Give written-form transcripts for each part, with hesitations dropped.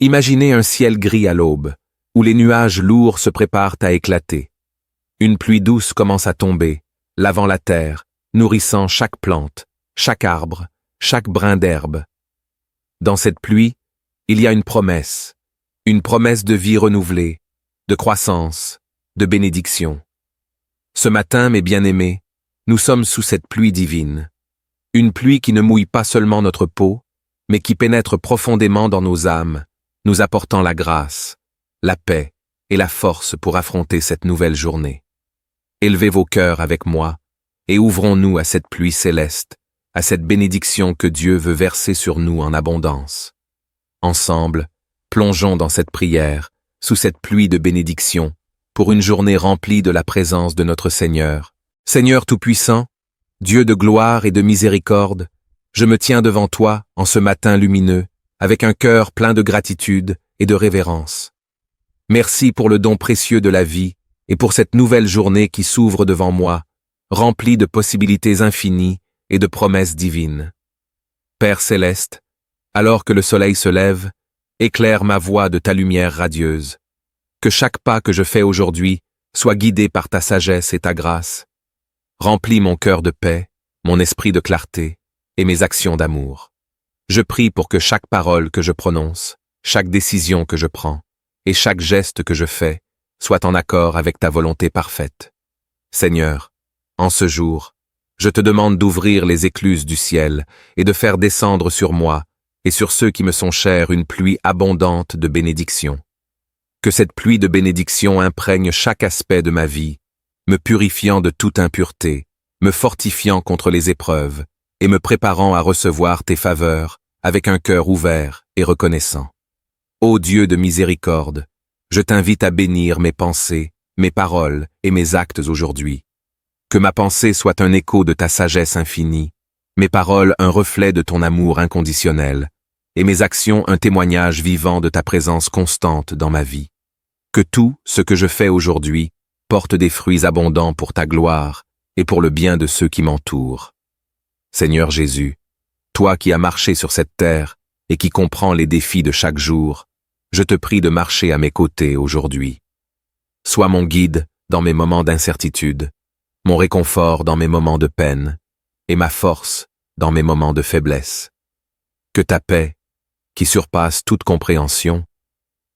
Imaginez un ciel gris à l'aube, où les nuages lourds se préparent à éclater. Une pluie douce commence à tomber, lavant la terre, nourrissant chaque plante, chaque arbre, chaque brin d'herbe. Dans cette pluie, il y a une promesse de vie renouvelée, de croissance, de bénédiction. Ce matin, mes bien-aimés, nous sommes sous cette pluie divine. Une pluie qui ne mouille pas seulement notre peau, mais qui pénètre profondément dans nos âmes, nous apportant la grâce, la paix et la force pour affronter cette nouvelle journée. Élevez vos cœurs avec moi et ouvrons-nous à cette pluie céleste, à cette bénédiction que Dieu veut verser sur nous en abondance. Ensemble, plongeons dans cette prière, sous cette pluie de bénédiction, pour une journée remplie de la présence de notre Seigneur. Seigneur Tout-Puissant, Dieu de gloire et de miséricorde, je me tiens devant toi en ce matin lumineux, avec un cœur plein de gratitude et de révérence. Merci pour le don précieux de la vie et pour cette nouvelle journée qui s'ouvre devant moi, remplie de possibilités infinies et de promesses divines. Père céleste, alors que le soleil se lève, éclaire ma voie de ta lumière radieuse. Que chaque pas que je fais aujourd'hui soit guidé par ta sagesse et ta grâce. Remplis mon cœur de paix, mon esprit de clarté et mes actions d'amour. Je prie pour que chaque parole que je prononce, chaque décision que je prends et chaque geste que je fais soit en accord avec ta volonté parfaite. Seigneur, en ce jour, je te demande d'ouvrir les écluses du ciel et de faire descendre sur moi et sur ceux qui me sont chers une pluie abondante de bénédictions. Que cette pluie de bénédictions imprègne chaque aspect de ma vie, me purifiant de toute impureté, me fortifiant contre les épreuves et me préparant à recevoir tes faveurs avec un cœur ouvert et reconnaissant. Ô Dieu de miséricorde, je t'invite à bénir mes pensées, mes paroles et mes actes aujourd'hui. Que ma pensée soit un écho de ta sagesse infinie, mes paroles un reflet de ton amour inconditionnel, et mes actions un témoignage vivant de ta présence constante dans ma vie. Que tout ce que je fais aujourd'hui porte des fruits abondants pour ta gloire et pour le bien de ceux qui m'entourent. Seigneur Jésus, toi qui as marché sur cette terre et qui comprends les défis de chaque jour, je te prie de marcher à mes côtés aujourd'hui. Sois mon guide dans mes moments d'incertitude, mon réconfort dans mes moments de peine, et ma force dans mes moments de faiblesse. Que ta paix, qui surpasse toute compréhension,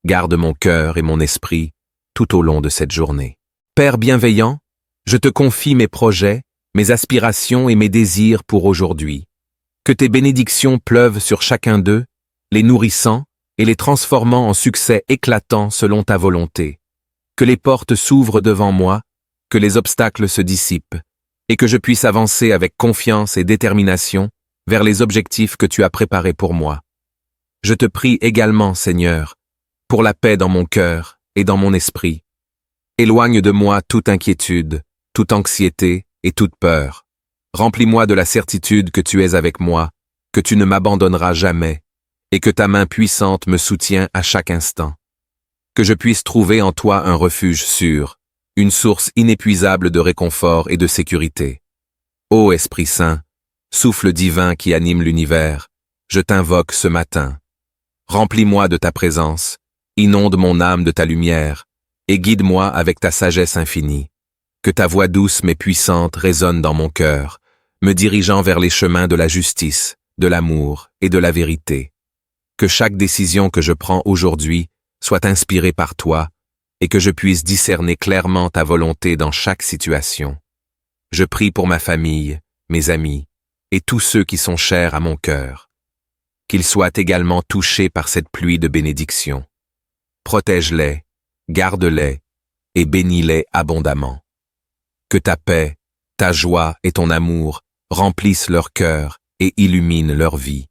garde mon cœur et mon esprit tout au long de cette journée. Père bienveillant, je te confie mes projets, mes aspirations et mes désirs pour aujourd'hui. Que tes bénédictions pleuvent sur chacun d'eux, les nourrissant et les transformant en succès éclatants selon ta volonté. Que les portes s'ouvrent devant moi, que les obstacles se dissipent, et que je puisse avancer avec confiance et détermination vers les objectifs que tu as préparés pour moi. Je te prie également, Seigneur, pour la paix dans mon cœur et dans mon esprit. Éloigne de moi toute inquiétude, toute anxiété et toute peur. Remplis-moi de la certitude que tu es avec moi, que tu ne m'abandonneras jamais, et que ta main puissante me soutient à chaque instant. Que je puisse trouver en toi un refuge sûr, une source inépuisable de réconfort et de sécurité. Ô Esprit Saint, souffle divin qui anime l'univers, je t'invoque ce matin. Remplis-moi de ta présence, inonde mon âme de ta lumière, et guide-moi avec ta sagesse infinie. Que ta voix douce mais puissante résonne dans mon cœur, me dirigeant vers les chemins de la justice, de l'amour et de la vérité. Que chaque décision que je prends aujourd'hui soit inspirée par toi, et que je puisse discerner clairement ta volonté dans chaque situation. Je prie pour ma famille, mes amis, et tous ceux qui sont chers à mon cœur. Qu'ils soient également touchés par cette pluie de bénédictions. Protège-les, garde-les, et bénis-les abondamment. Que ta paix, ta joie et ton amour remplissent leur cœur et illuminent leur vie.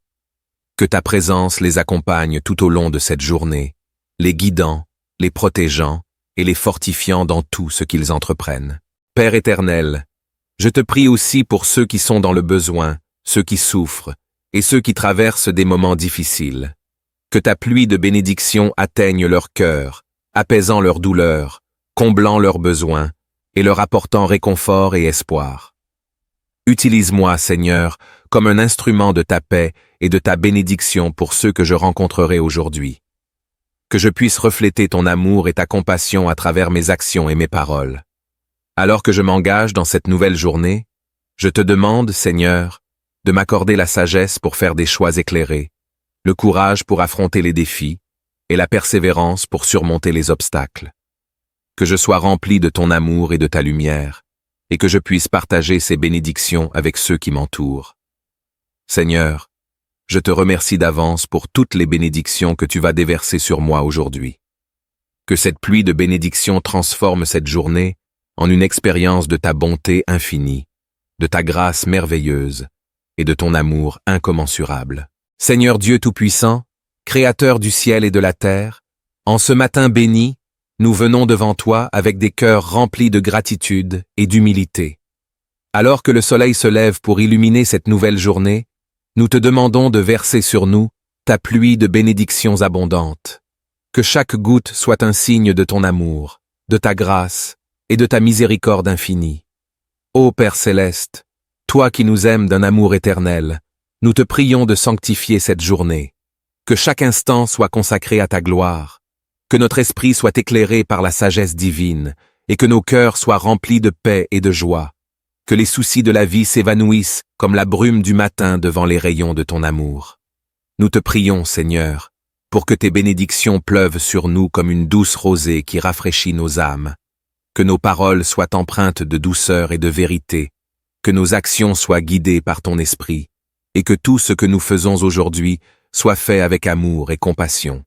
Que ta présence les accompagne tout au long de cette journée, les guidant, les protégeant et les fortifiant dans tout ce qu'ils entreprennent. Père éternel, je te prie aussi pour ceux qui sont dans le besoin, ceux qui souffrent et ceux qui traversent des moments difficiles. Que ta pluie de bénédictions atteigne leur cœur, apaisant leur douleur, comblant leurs besoins et leur apportant réconfort et espoir. Utilise-moi, Seigneur, comme un instrument de ta paix et de ta bénédiction pour ceux que je rencontrerai aujourd'hui. que je puisse refléter ton amour et ta compassion à travers mes actions et mes paroles. Alors que je m'engage dans cette nouvelle journée, je te demande, Seigneur, de m'accorder la sagesse pour faire des choix éclairés, le courage pour affronter les défis et la persévérance pour surmonter les obstacles. Que je sois rempli de ton amour et de ta lumière, et que je puisse partager ces bénédictions avec ceux qui m'entourent. Seigneur, je te remercie d'avance pour toutes les bénédictions que tu vas déverser sur moi aujourd'hui. Que cette pluie de bénédictions transforme cette journée en une expérience de ta bonté infinie, de ta grâce merveilleuse et de ton amour incommensurable. Seigneur Dieu Tout-Puissant, Créateur du ciel et de la terre, en ce matin béni, nous venons devant toi avec des cœurs remplis de gratitude et d'humilité. Alors que le soleil se lève pour illuminer cette nouvelle journée, nous te demandons de verser sur nous ta pluie de bénédictions abondantes. Que chaque goutte soit un signe de ton amour, de ta grâce et de ta miséricorde infinie. Ô Père céleste, toi qui nous aimes d'un amour éternel, nous te prions de sanctifier cette journée. Que chaque instant soit consacré à ta gloire, que notre esprit soit éclairé par la sagesse divine et que nos cœurs soient remplis de paix et de joie. Que les soucis de la vie s'évanouissent comme la brume du matin devant les rayons de ton amour. Nous te prions, Seigneur, pour que tes bénédictions pleuvent sur nous comme une douce rosée qui rafraîchit nos âmes. Que nos paroles soient empreintes de douceur et de vérité, que nos actions soient guidées par ton esprit, et que tout ce que nous faisons aujourd'hui soit fait avec amour et compassion.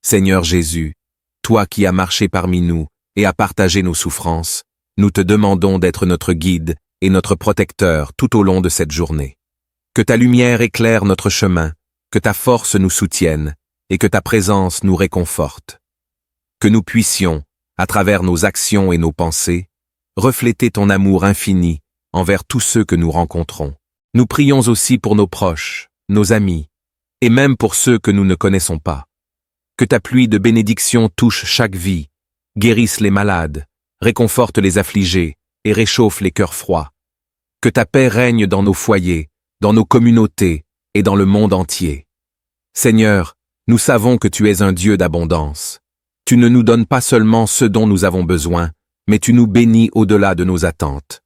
Seigneur Jésus, toi qui as marché parmi nous et as partagé nos souffrances, nous te demandons d'être notre guide et notre protecteur tout au long de cette journée. Que ta lumière éclaire notre chemin, que ta force nous soutienne et que ta présence nous réconforte. Que nous puissions, à travers nos actions et nos pensées, refléter ton amour infini envers tous ceux que nous rencontrons. Nous prions aussi pour nos proches, nos amis, et même pour ceux que nous ne connaissons pas. Que ta pluie de bénédictions touche chaque vie, guérisse les malades, réconforte les affligés et réchauffe les cœurs froids. Que ta paix règne dans nos foyers, dans nos communautés et dans le monde entier. Seigneur, nous savons que tu es un Dieu d'abondance. Tu ne nous donnes pas seulement ce dont nous avons besoin, mais tu nous bénis au-delà de nos attentes.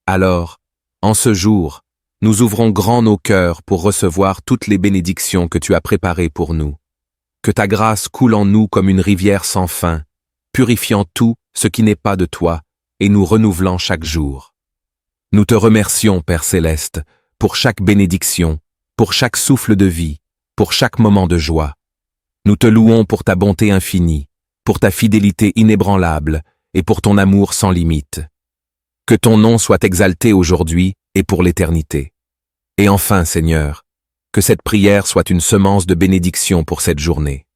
Alors, en ce jour, nous ouvrons grand nos cœurs pour recevoir toutes les bénédictions que tu as préparées pour nous. Que ta grâce coule en nous comme une rivière sans fin, purifiant tout ce qui n'est pas de toi et nous renouvelant chaque jour. Nous te remercions, Père céleste, pour chaque bénédiction, pour chaque souffle de vie, pour chaque moment de joie. Nous te louons pour ta bonté infinie, pour ta fidélité inébranlable et pour ton amour sans limite. Que ton nom soit exalté aujourd'hui et pour l'éternité. Et enfin, Seigneur, que cette prière soit une semence de bénédiction pour cette journée.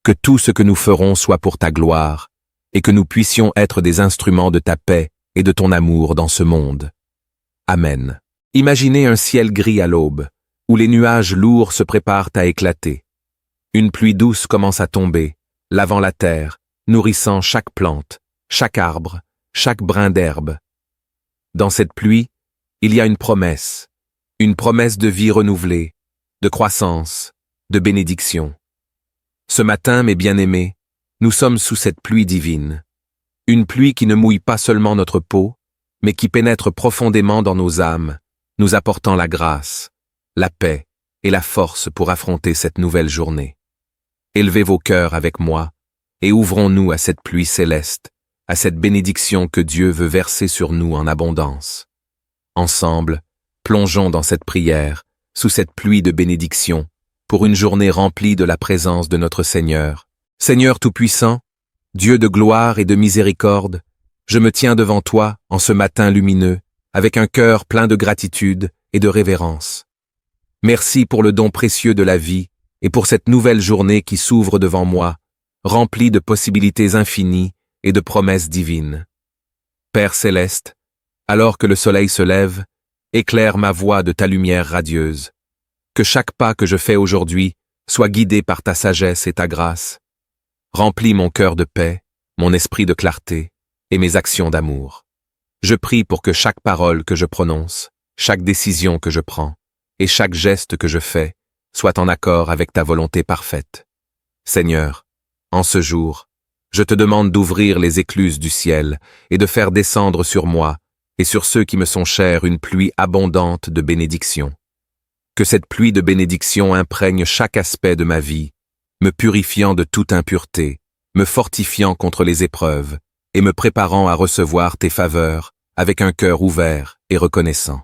Que tout ce que nous ferons soit pour ta gloire, et que nous puissions être des instruments de ta paix et de ton amour dans ce monde. Amen. Imaginez un ciel gris à l'aube, où les nuages lourds se préparent à éclater. Une pluie douce commence à tomber, lavant la terre, nourrissant chaque plante, chaque arbre, chaque brin d'herbe. Dans cette pluie, il y a une promesse de vie renouvelée, de croissance, de bénédiction. Ce matin, mes bien-aimés, nous sommes sous cette pluie divine. Une pluie qui ne mouille pas seulement notre peau, mais qui pénètre profondément dans nos âmes, nous apportant la grâce, la paix et la force pour affronter cette nouvelle journée. Élevez vos cœurs avec moi et ouvrons-nous à cette pluie céleste, à cette bénédiction que Dieu veut verser sur nous en abondance. Ensemble, plongeons dans cette prière, sous cette pluie de bénédiction, pour une journée remplie de la présence de notre Seigneur. Seigneur Tout-Puissant, Dieu de gloire et de miséricorde, je me tiens devant toi en ce matin lumineux, avec un cœur plein de gratitude et de révérence. Merci pour le don précieux de la vie et pour cette nouvelle journée qui s'ouvre devant moi, remplie de possibilités infinies et de promesses divines. Père céleste, alors que le soleil se lève, éclaire ma voie de ta lumière radieuse. Que chaque pas que je fais aujourd'hui soit guidé par ta sagesse et ta grâce. Remplis mon cœur de paix, mon esprit de clarté et mes actions d'amour. Je prie pour que chaque parole que je prononce, chaque décision que je prends et chaque geste que je fais soit en accord avec ta volonté parfaite. Seigneur, En ce jour, je te demande d'ouvrir les écluses du ciel et de faire descendre sur moi et sur ceux qui me sont chers une pluie abondante de bénédictions. Que cette pluie de bénédictions imprègne chaque aspect de ma vie, me purifiant de toute impureté, me fortifiant contre les épreuves et me préparant à recevoir tes faveurs avec un cœur ouvert et reconnaissant.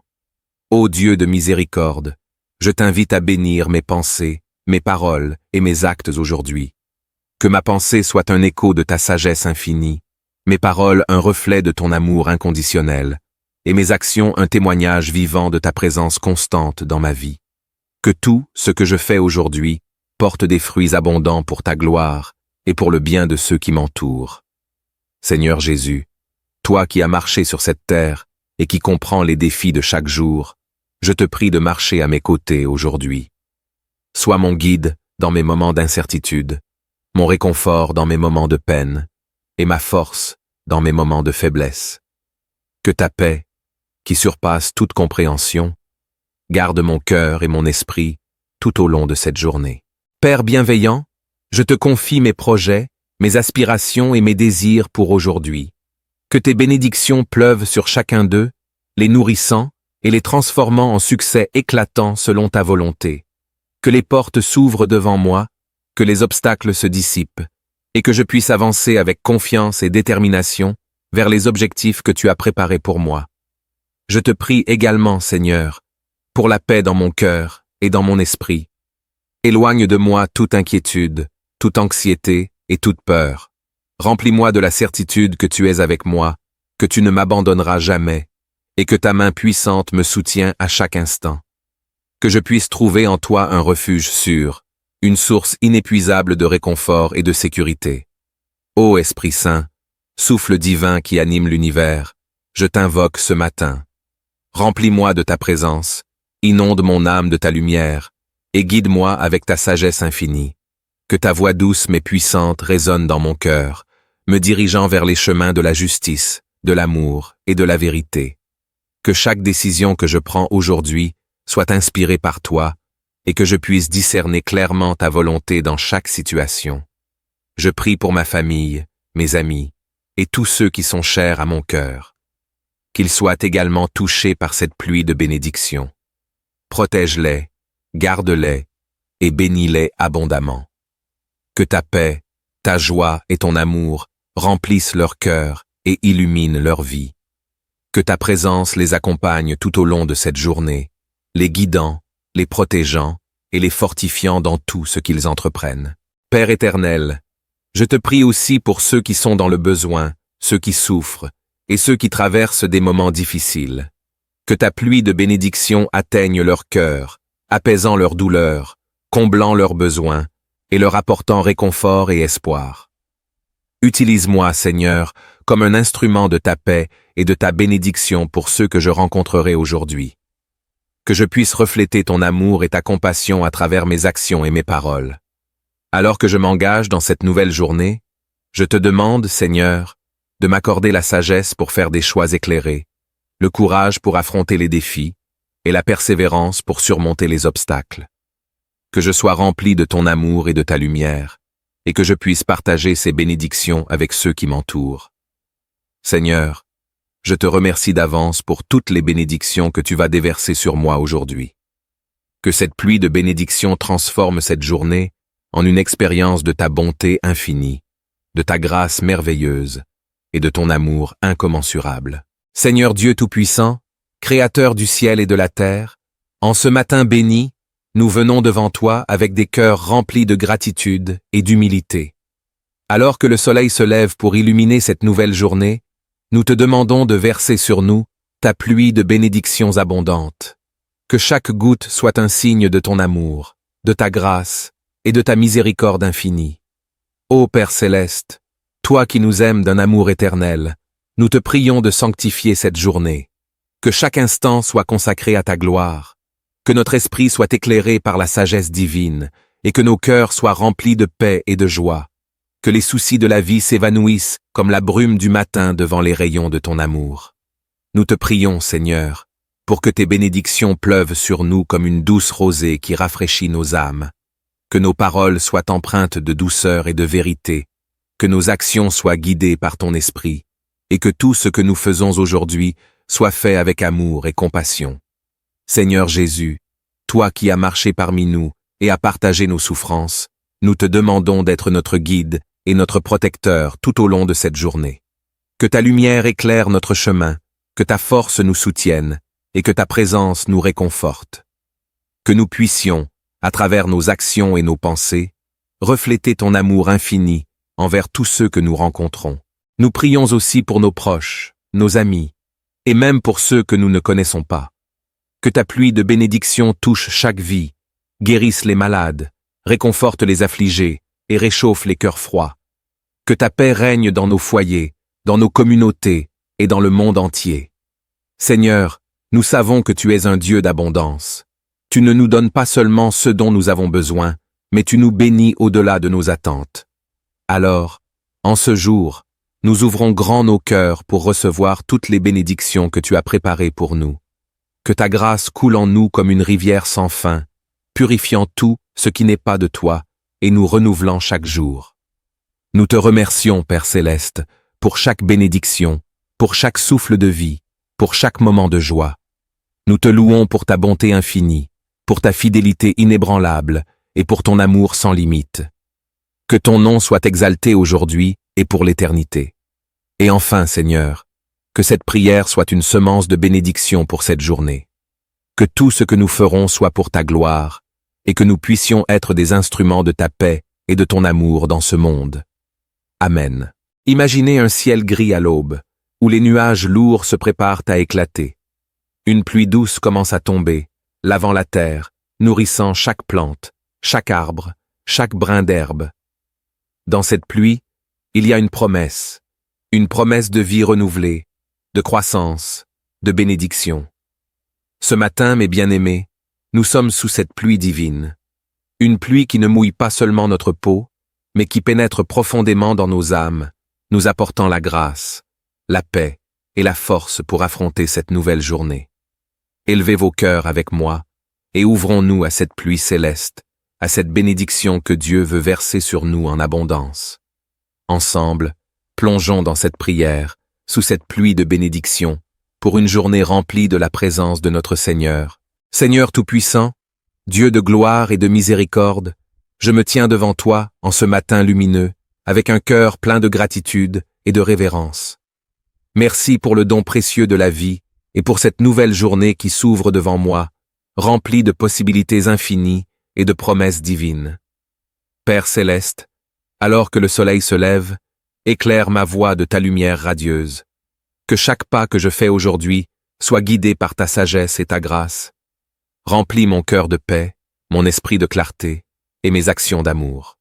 Ô Dieu de miséricorde, je t'invite à bénir mes pensées, mes paroles et mes actes aujourd'hui. Que ma pensée soit un écho de ta sagesse infinie, mes paroles un reflet de ton amour inconditionnel, et mes actions un témoignage vivant de ta présence constante dans ma vie. Que tout ce que je fais aujourd'hui porte des fruits abondants pour ta gloire et pour le bien de ceux qui m'entourent. Seigneur Jésus, toi qui as marché sur cette terre et qui comprends les défis de chaque jour, je te prie de marcher à mes côtés aujourd'hui. Sois mon guide dans mes moments d'incertitude, mon réconfort dans mes moments de peine, et ma force dans mes moments de faiblesse. Que ta paix, qui surpasse toute compréhension, garde mon cœur et mon esprit tout au long de cette journée. Père bienveillant, je te confie mes projets, mes aspirations et mes désirs pour aujourd'hui. Que tes bénédictions pleuvent sur chacun d'eux, les nourrissant et les transformant en succès éclatants selon ta volonté. Que les portes s'ouvrent devant moi, que les obstacles se dissipent, et que je puisse avancer avec confiance et détermination vers les objectifs que tu as préparés pour moi. Je te prie également, Seigneur, pour la paix dans mon cœur et dans mon esprit. Éloigne de moi toute inquiétude, toute anxiété et toute peur. Remplis-moi de la certitude que tu es avec moi, que tu ne m'abandonneras jamais, et que ta main puissante me soutient à chaque instant. Que je puisse trouver en toi un refuge sûr, une source inépuisable de réconfort et de sécurité. Ô Esprit Saint, souffle divin qui anime l'univers, je t'invoque ce matin. Remplis-moi de ta présence, inonde mon âme de ta lumière, et guide-moi avec ta sagesse infinie. Que ta voix douce mais puissante résonne dans mon cœur, me dirigeant vers les chemins de la justice, de l'amour et de la vérité. Que chaque décision que je prends aujourd'hui soit inspirée par toi, et que je puisse discerner clairement ta volonté dans chaque situation. Je prie pour ma famille, mes amis, et tous ceux qui sont chers à mon cœur. Qu'ils soient également touchés par cette pluie de bénédictions. Protège-les, garde-les, et bénis-les abondamment. Que ta paix, ta joie et ton amour remplissent leur cœur et illuminent leur vie. Que ta présence les accompagne tout au long de cette journée, les guidant, les protégeant et les fortifiant dans tout ce qu'ils entreprennent. Père éternel, je te prie aussi pour ceux qui sont dans le besoin, ceux qui souffrent et ceux qui traversent des moments difficiles. Que ta pluie de bénédictions atteigne leur cœur, apaisant leur douleur, comblant leurs besoins et leur apportant réconfort et espoir. Utilise-moi, Seigneur, comme un instrument de ta paix et de ta bénédiction pour ceux que je rencontrerai aujourd'hui. Que je puisse refléter ton amour et ta compassion à travers mes actions et mes paroles. Alors que je m'engage dans cette nouvelle journée, je te demande, Seigneur, de m'accorder la sagesse pour faire des choix éclairés, le courage pour affronter les défis et la persévérance pour surmonter les obstacles. Que je sois rempli de ton amour et de ta lumière, et que je puisse partager ces bénédictions avec ceux qui m'entourent. Seigneur, je te remercie d'avance pour toutes les bénédictions que tu vas déverser sur moi aujourd'hui. Que cette pluie de bénédictions transforme cette journée en une expérience de ta bonté infinie, de ta grâce merveilleuse et de ton amour incommensurable. Seigneur Dieu Tout-Puissant, Créateur du ciel et de la terre, en ce matin béni, nous venons devant toi avec des cœurs remplis de gratitude et d'humilité. Alors que le soleil se lève pour illuminer cette nouvelle journée, nous te demandons de verser sur nous ta pluie de bénédictions abondantes. Que chaque goutte soit un signe de ton amour, de ta grâce et de ta miséricorde infinie. Ô Père céleste, toi qui nous aimes d'un amour éternel, nous te prions de sanctifier cette journée. Que chaque instant soit consacré à ta gloire, que notre esprit soit éclairé par la sagesse divine et que nos cœurs soient remplis de paix et de joie. Que les soucis de la vie s'évanouissent comme la brume du matin devant les rayons de ton amour. Nous te prions, Seigneur, pour que tes bénédictions pleuvent sur nous comme une douce rosée qui rafraîchit nos âmes. que nos paroles soient empreintes de douceur et de vérité, que nos actions soient guidées par ton esprit, et que tout ce que nous faisons aujourd'hui soit fait avec amour et compassion. Seigneur Jésus, toi qui as marché parmi nous et as partagé nos souffrances, nous te demandons d'être notre guide et notre protecteur tout au long de cette journée. Que ta lumière éclaire notre chemin, que ta force nous soutienne et que ta présence nous réconforte. Que nous puissions, à travers nos actions et nos pensées, refléter ton amour infini envers tous ceux que nous rencontrons. Nous prions aussi pour nos proches, nos amis, et même pour ceux que nous ne connaissons pas. Que ta pluie de bénédiction touche chaque vie, guérisse les malades, réconforte les affligés et réchauffe les cœurs froids. Que ta paix règne dans nos foyers, dans nos communautés et dans le monde entier. Seigneur, nous savons que tu es un Dieu d'abondance. Tu ne nous donnes pas seulement ce dont nous avons besoin, mais tu nous bénis au-delà de nos attentes. Alors, en ce jour, nous ouvrons grand nos cœurs pour recevoir toutes les bénédictions que tu as préparées pour nous. Que ta grâce coule en nous comme une rivière sans fin, purifiant tout ce qui n'est pas de toi et nous renouvelant chaque jour. Nous te remercions, Père Céleste, pour chaque bénédiction, pour chaque souffle de vie, pour chaque moment de joie. Nous te louons pour ta bonté infinie, pour ta fidélité inébranlable et pour ton amour sans limite. Que ton nom soit exalté aujourd'hui et pour l'éternité. Et enfin, Seigneur, que cette prière soit une semence de bénédiction pour cette journée. Que tout ce que nous ferons soit pour ta gloire, et que nous puissions être des instruments de ta paix et de ton amour dans ce monde. Amen. Imaginez un ciel gris à l'aube, où les nuages lourds se préparent à éclater. Une pluie douce commence à tomber, lavant la terre, nourrissant chaque plante, chaque arbre, chaque brin d'herbe. Dans cette pluie, il y a une promesse de vie renouvelée, de croissance, de bénédiction. Ce matin, mes bien-aimés, nous sommes sous cette pluie divine. Une pluie qui ne mouille pas seulement notre peau, mais qui pénètre profondément dans nos âmes, nous apportant la grâce, la paix et la force pour affronter cette nouvelle journée. Élevez vos cœurs avec moi et ouvrons-nous à cette pluie céleste, à cette bénédiction que Dieu veut verser sur nous en abondance. Ensemble, plongeons dans cette prière, sous cette pluie de bénédiction, pour une journée remplie de la présence de notre Seigneur. Seigneur Tout-Puissant, Dieu de gloire et de miséricorde, je me tiens devant toi en ce matin lumineux, avec un cœur plein de gratitude et de révérence. Merci pour le don précieux de la vie et pour cette nouvelle journée qui s'ouvre devant moi, remplie de possibilités infinies et de promesses divines. Père Céleste, alors que le soleil se lève, éclaire ma voie de ta lumière radieuse. Que chaque pas que je fais aujourd'hui soit guidé par ta sagesse et ta grâce. Remplis mon cœur de paix, mon esprit de clarté et mes actions d'amour.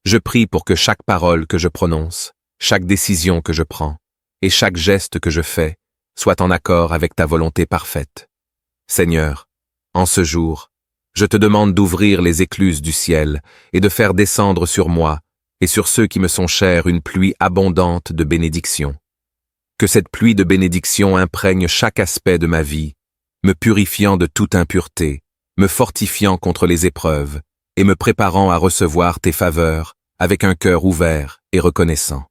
Je prie pour que chaque parole que je prononce, chaque décision que je prends et chaque geste que je fais soit en accord avec ta volonté parfaite. Seigneur, en ce jour, je te demande d'ouvrir les écluses du ciel et de faire descendre sur moi et sur ceux qui me sont chers une pluie abondante de bénédictions. Que cette pluie de bénédictions imprègne chaque aspect de ma vie, me purifiant de toute impureté, me fortifiant contre les épreuves et me préparant à recevoir tes faveurs avec un cœur ouvert et reconnaissant.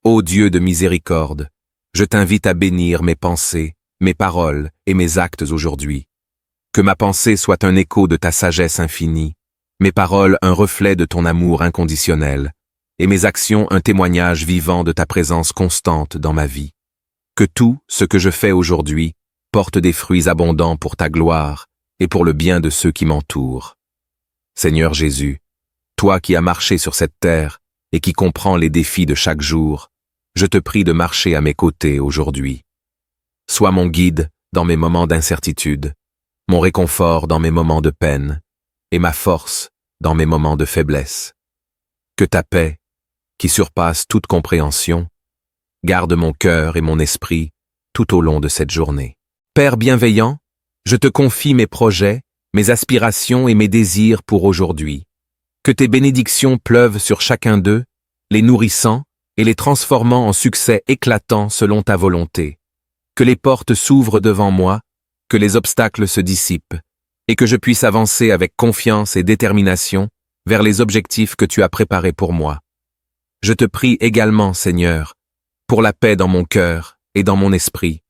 Ô Dieu de miséricorde, je t'invite à bénir mes pensées, mes paroles et mes actes aujourd'hui. Que ma pensée soit un écho de ta sagesse infinie, mes paroles un reflet de ton amour inconditionnel, et mes actions un témoignage vivant de ta présence constante dans ma vie. Que tout ce que je fais aujourd'hui porte des fruits abondants pour ta gloire et pour le bien de ceux qui m'entourent. Seigneur Jésus, toi qui as marché sur cette terre et qui comprends les défis de chaque jour, je te prie de marcher à mes côtés aujourd'hui. Sois mon guide dans mes moments d'incertitude, mon réconfort dans mes moments de peine, et ma force dans mes moments de faiblesse. Que ta paix, qui surpasse toute compréhension, garde mon cœur et mon esprit tout au long de cette journée. Père bienveillant, je te confie mes projets, mes aspirations et mes désirs pour aujourd'hui. Que tes bénédictions pleuvent sur chacun d'eux, les nourrissant et les transformant en succès éclatants selon ta volonté. Que les portes s'ouvrent devant moi, que les obstacles se dissipent, et que je puisse avancer avec confiance et détermination vers les objectifs que tu as préparés pour moi. Je te prie également, Seigneur, pour la paix dans mon cœur et dans mon esprit.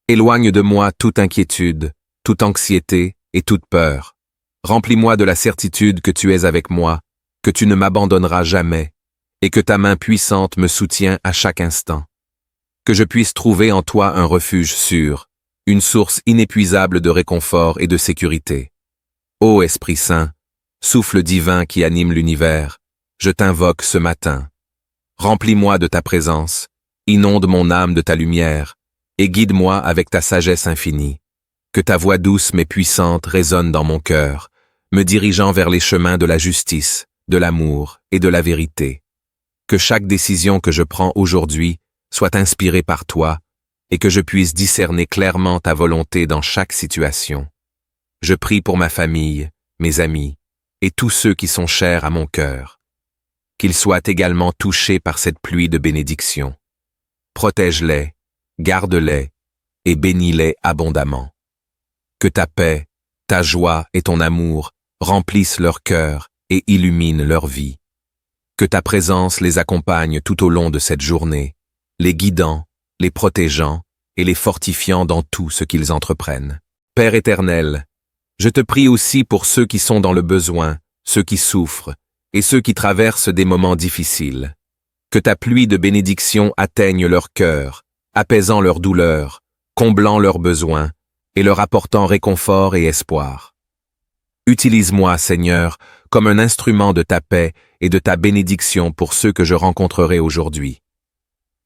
Éloigne de moi toute inquiétude, toute anxiété et toute peur. Remplis-moi de la certitude que tu es avec moi, que tu ne m'abandonneras jamais, et que ta main puissante me soutient à chaque instant. Que je puisse trouver en toi un refuge sûr, une source inépuisable de réconfort et de sécurité. Ô Esprit Saint, souffle divin qui anime l'univers, je t'invoque ce matin. Remplis-moi de ta présence, inonde mon âme de ta lumière, et guide-moi avec ta sagesse infinie. Que ta voix douce mais puissante résonne dans mon cœur, me dirigeant vers les chemins de la justice, de l'amour et de la vérité. Que chaque décision que je prends aujourd'hui soit inspirée par toi et que je puisse discerner clairement ta volonté dans chaque situation. Je prie pour ma famille, mes amis et tous ceux qui sont chers à mon cœur. Qu'ils soient également touchés par cette pluie de bénédictions. Protège-les, garde-les et bénis-les abondamment. Que ta paix, ta joie et ton amour remplissent leur cœur et illuminent leur vie. Que ta présence les accompagne tout au long de cette journée, les guidant, les protégeant et les fortifiant dans tout ce qu'ils entreprennent. Père éternel, je te prie aussi pour ceux qui sont dans le besoin, ceux qui souffrent et ceux qui traversent des moments difficiles. Que ta pluie de bénédictions atteigne leur cœur, apaisant leur douleur, comblant leurs besoins et leur apportant réconfort et espoir. Utilise-moi, Seigneur, comme un instrument de ta paix et de ta bénédiction pour ceux que je rencontrerai aujourd'hui.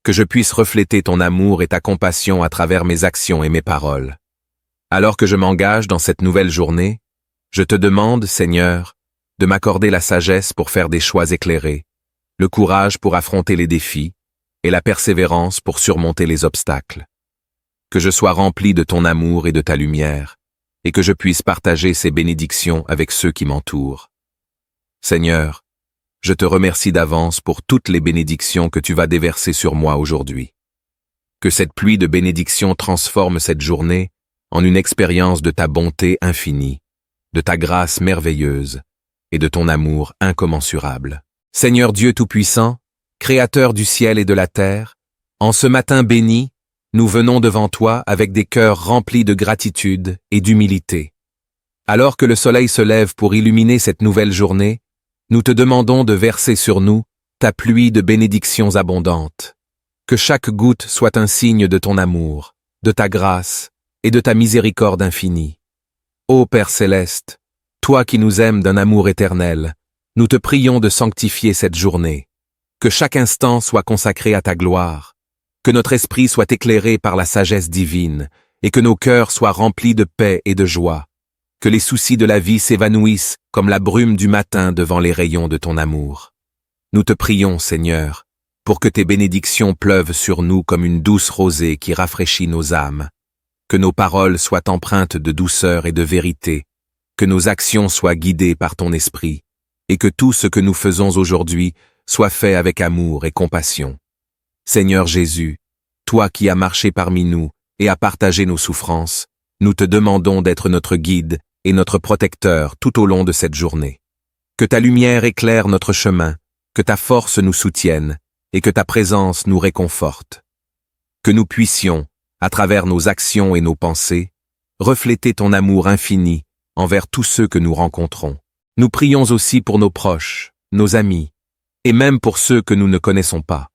Que je puisse refléter ton amour et ta compassion à travers mes actions et mes paroles. Alors que je m'engage dans cette nouvelle journée, je te demande, Seigneur, de m'accorder la sagesse pour faire des choix éclairés, le courage pour affronter les défis et la persévérance pour surmonter les obstacles. Que je sois rempli de ton amour et de ta lumière, et que je puisse partager ces bénédictions avec ceux qui m'entourent. Seigneur, je te remercie d'avance pour toutes les bénédictions que tu vas déverser sur moi aujourd'hui. Que cette pluie de bénédictions transforme cette journée en une expérience de ta bonté infinie, de ta grâce merveilleuse et de ton amour incommensurable. Seigneur Dieu Tout-Puissant, Créateur du ciel et de la terre, en ce matin béni, nous venons devant toi avec des cœurs remplis de gratitude et d'humilité. Alors que le soleil se lève pour illuminer cette nouvelle journée, nous te demandons de verser sur nous ta pluie de bénédictions abondantes. Que chaque goutte soit un signe de ton amour, de ta grâce et de ta miséricorde infinie. Ô Père céleste, toi qui nous aimes d'un amour éternel, nous te prions de sanctifier cette journée. Que chaque instant soit consacré à ta gloire. Que notre esprit soit éclairé par la sagesse divine et que nos cœurs soient remplis de paix et de joie. Que les soucis de la vie s'évanouissent comme la brume du matin devant les rayons de ton amour. Nous te prions, Seigneur, pour que tes bénédictions pleuvent sur nous comme une douce rosée qui rafraîchit nos âmes. Que nos paroles soient empreintes de douceur et de vérité, que nos actions soient guidées par ton esprit, et que tout ce que nous faisons aujourd'hui soit fait avec amour et compassion. Seigneur Jésus, toi qui as marché parmi nous et as partagé nos souffrances, nous te demandons d'être notre guide et notre protecteur tout au long de cette journée. Que ta lumière éclaire notre chemin, que ta force nous soutienne et que ta présence nous réconforte. Que nous puissions, à travers nos actions et nos pensées, refléter ton amour infini envers tous ceux que nous rencontrons. Nous prions aussi pour nos proches, nos amis, et même pour ceux que nous ne connaissons pas.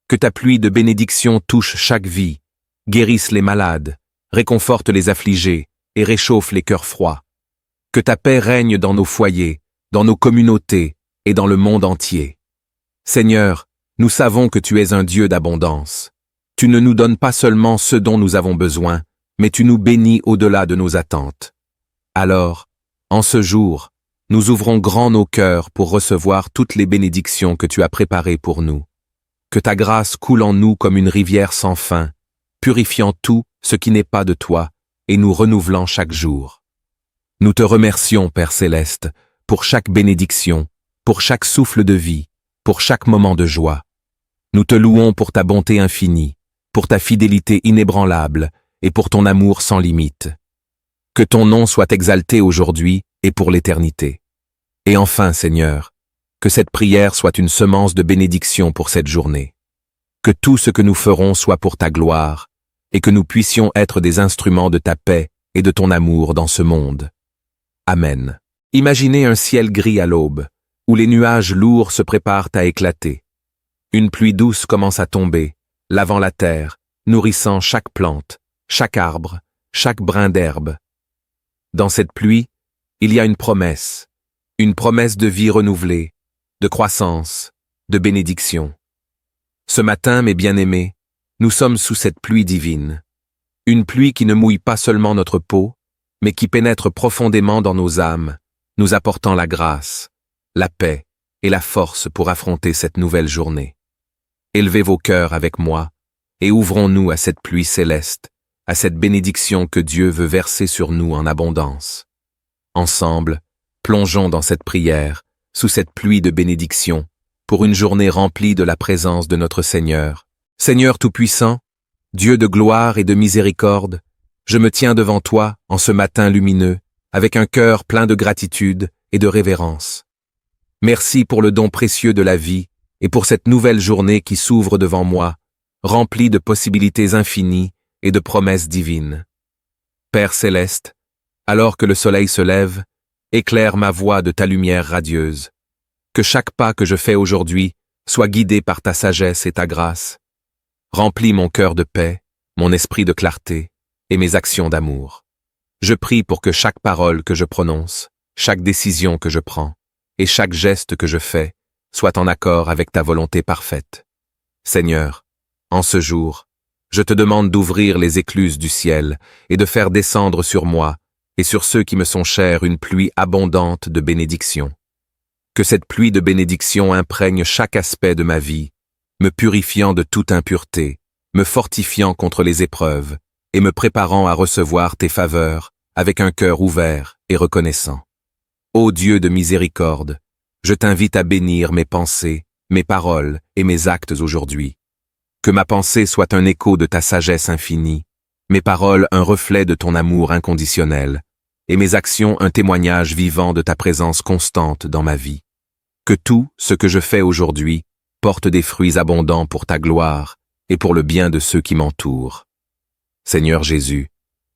Que ta pluie de bénédictions touche chaque vie, guérisse les malades, réconforte les affligés et réchauffe les cœurs froids. Que ta paix règne dans nos foyers, dans nos communautés et dans le monde entier. Seigneur, nous savons que tu es un Dieu d'abondance. Tu ne nous donnes pas seulement ce dont nous avons besoin, mais tu nous bénis au-delà de nos attentes. Alors, en ce jour, nous ouvrons grand nos cœurs pour recevoir toutes les bénédictions que tu as préparées pour nous. Que ta grâce coule en nous comme une rivière sans fin, purifiant tout ce qui n'est pas de toi et nous renouvelant chaque jour. Nous te remercions, Père céleste, pour chaque bénédiction, pour chaque souffle de vie, pour chaque moment de joie. Nous te louons pour ta bonté infinie, pour ta fidélité inébranlable et pour ton amour sans limite. Que ton nom soit exalté aujourd'hui et pour l'éternité. Et enfin, Seigneur, que cette prière soit une semence de bénédiction pour cette journée. Que tout ce que nous ferons soit pour ta gloire, et que nous puissions être des instruments de ta paix et de ton amour dans ce monde. Amen. Imaginez un ciel gris à l'aube, où les nuages lourds se préparent à éclater. Une pluie douce commence à tomber, lavant la terre, nourrissant chaque plante, chaque arbre, chaque brin d'herbe. Dans cette pluie, il y a une promesse de vie renouvelée, de croissance, de bénédiction. Ce matin, mes bien-aimés, nous sommes sous cette pluie divine. Une pluie qui ne mouille pas seulement notre peau, mais qui pénètre profondément dans nos âmes, nous apportant la grâce, la paix et la force pour affronter cette nouvelle journée. Élevez vos cœurs avec moi et ouvrons-nous à cette pluie céleste, à cette bénédiction que Dieu veut verser sur nous en abondance. Ensemble, plongeons dans cette prière, sous cette pluie de bénédiction, pour une journée remplie de la présence de notre Seigneur. Seigneur Tout-Puissant, Dieu de gloire et de miséricorde, je me tiens devant toi en ce matin lumineux, avec un cœur plein de gratitude et de révérence. Merci pour le don précieux de la vie et pour cette nouvelle journée qui s'ouvre devant moi, remplie de possibilités infinies et de promesses divines. Père céleste, alors que le soleil se lève, éclaire ma voie de ta lumière radieuse. Que chaque pas que je fais aujourd'hui soit guidé par ta sagesse et ta grâce. Remplis mon cœur de paix, mon esprit de clarté et mes actions d'amour. Je prie pour que chaque parole que je prononce, chaque décision que je prends et chaque geste que je fais soit en accord avec ta volonté parfaite. Seigneur, en ce jour, je te demande d'ouvrir les écluses du ciel et de faire descendre sur moi et sur ceux qui me sont chers une pluie abondante de bénédictions. Que cette pluie de bénédictions imprègne chaque aspect de ma vie, me purifiant de toute impureté, me fortifiant contre les épreuves et me préparant à recevoir tes faveurs avec un cœur ouvert et reconnaissant. Ô Dieu de miséricorde, je t'invite à bénir mes pensées, mes paroles et mes actes aujourd'hui. Que ma pensée soit un écho de ta sagesse infinie, mes paroles un reflet de ton amour inconditionnel, et mes actions un témoignage vivant de ta présence constante dans ma vie. Que tout ce que je fais aujourd'hui porte des fruits abondants pour ta gloire et pour le bien de ceux qui m'entourent. Seigneur Jésus,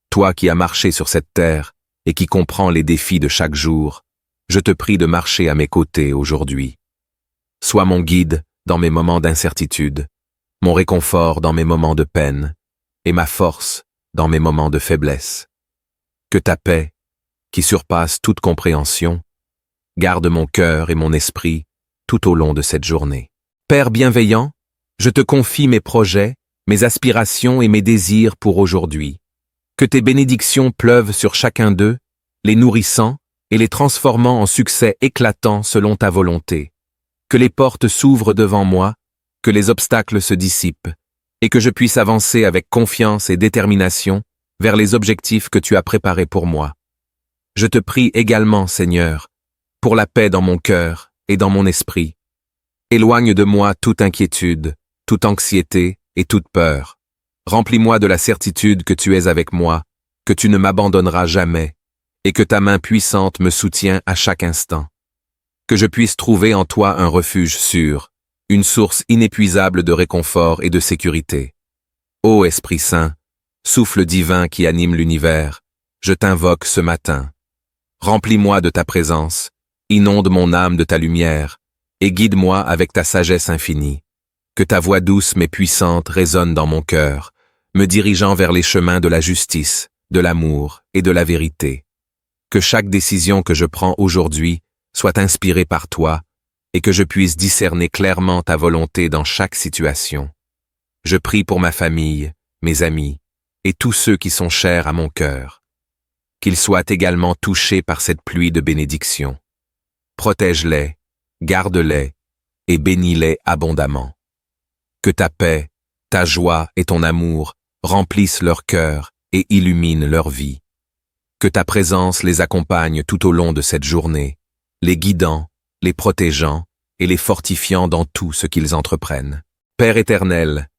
toi qui as marché sur cette terre et qui comprends les défis de chaque jour, je te prie de marcher à mes côtés aujourd'hui. Sois mon guide dans mes moments d'incertitude, mon réconfort dans mes moments de peine, et ma force dans mes moments de faiblesse. Que ta paix, qui surpasse toute compréhension, garde mon cœur et mon esprit tout au long de cette journée. Père bienveillant, je te confie mes projets, mes aspirations et mes désirs pour aujourd'hui. Que tes bénédictions pleuvent sur chacun d'eux, les nourrissant et les transformant en succès éclatants selon ta volonté. Que les portes s'ouvrent devant moi, que les obstacles se dissipent, et que je puisse avancer avec confiance et détermination vers les objectifs que tu as préparés pour moi. Je te prie également, Seigneur, pour la paix dans mon cœur et dans mon esprit. Éloigne de moi toute inquiétude, toute anxiété et toute peur. Remplis-moi de la certitude que tu es avec moi, que tu ne m'abandonneras jamais, et que ta main puissante me soutient à chaque instant. Que je puisse trouver en toi un refuge sûr, une source inépuisable de réconfort et de sécurité. Ô Esprit Saint, souffle divin qui anime l'univers, je t'invoque ce matin. Remplis-moi de ta présence, inonde mon âme de ta lumière, et guide-moi avec ta sagesse infinie. Que ta voix douce mais puissante résonne dans mon cœur, me dirigeant vers les chemins de la justice, de l'amour et de la vérité. Que chaque décision que je prends aujourd'hui soit inspirée par toi et que je puisse discerner clairement ta volonté dans chaque situation. Je prie pour ma famille, mes amis et tous ceux qui sont chers à mon cœur. Qu'ils soient également touchés par cette pluie de bénédictions. Protège-les, garde-les et bénis-les abondamment. Que ta paix, ta joie et ton amour remplissent leur cœur et illuminent leur vie. Que ta présence les accompagne tout au long de cette journée, les guidant, les protégeant et les fortifiant dans tout ce qu'ils entreprennent. Père éternel,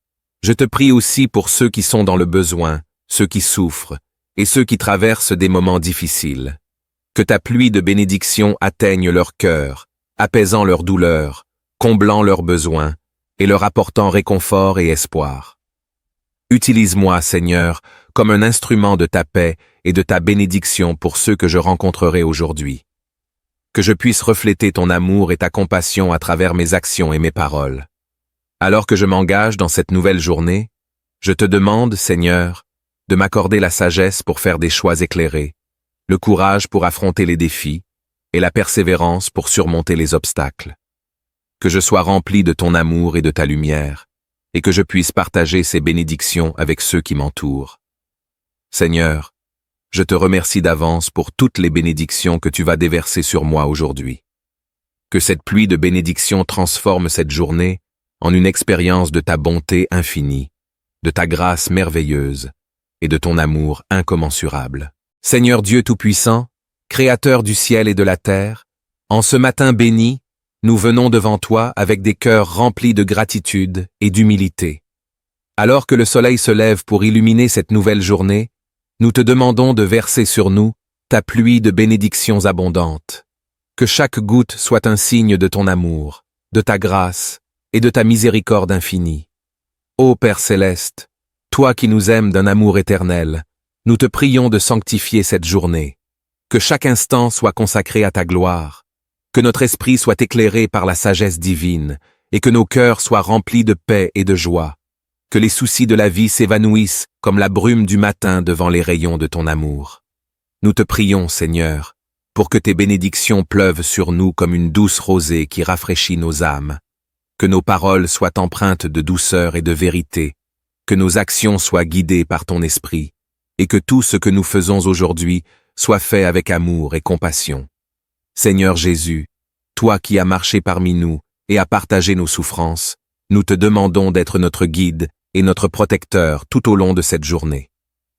je te prie aussi pour ceux qui sont dans le besoin, ceux qui souffrent et ceux qui traversent des moments difficiles. Que ta pluie de bénédictions atteigne leur cœur, apaisant leur douleur, comblant leurs besoins et leur apportant réconfort et espoir. Utilise-moi, Seigneur, comme un instrument de ta paix et de ta bénédiction pour ceux que je rencontrerai aujourd'hui. Que je puisse refléter ton amour et ta compassion à travers mes actions et mes paroles. Alors que je m'engage dans cette nouvelle journée, je te demande, Seigneur, de m'accorder la sagesse pour faire des choix éclairés, le courage pour affronter les défis et la persévérance pour surmonter les obstacles. Que je sois rempli de ton amour et de ta lumière, et que je puisse partager ces bénédictions avec ceux qui m'entourent. Seigneur, je te remercie d'avance pour toutes les bénédictions que tu vas déverser sur moi aujourd'hui. Que cette pluie de bénédictions transforme cette journée en une expérience de ta bonté infinie, de ta grâce merveilleuse et de ton amour incommensurable. Seigneur Dieu Tout-Puissant, Créateur du ciel et de la terre, en ce matin béni, nous venons devant toi avec des cœurs remplis de gratitude et d'humilité. Alors que le soleil se lève pour illuminer cette nouvelle journée, nous te demandons de verser sur nous ta pluie de bénédictions abondantes. Que chaque goutte soit un signe de ton amour, de ta grâce et de ta miséricorde infinie. Ô Père céleste, toi qui nous aimes d'un amour éternel, nous te prions de sanctifier cette journée. Que chaque instant soit consacré à ta gloire, que notre esprit soit éclairé par la sagesse divine et que nos cœurs soient remplis de paix et de joie. Que les soucis de la vie s'évanouissent comme la brume du matin devant les rayons de ton amour. Nous te prions, Seigneur, pour que tes bénédictions pleuvent sur nous comme une douce rosée qui rafraîchit nos âmes. Que nos paroles soient empreintes de douceur et de vérité, que nos actions soient guidées par ton esprit, et que tout ce que nous faisons aujourd'hui soit fait avec amour et compassion. Seigneur Jésus, toi qui as marché parmi nous et as partagé nos souffrances, nous te demandons d'être notre guide et notre protecteur tout au long de cette journée.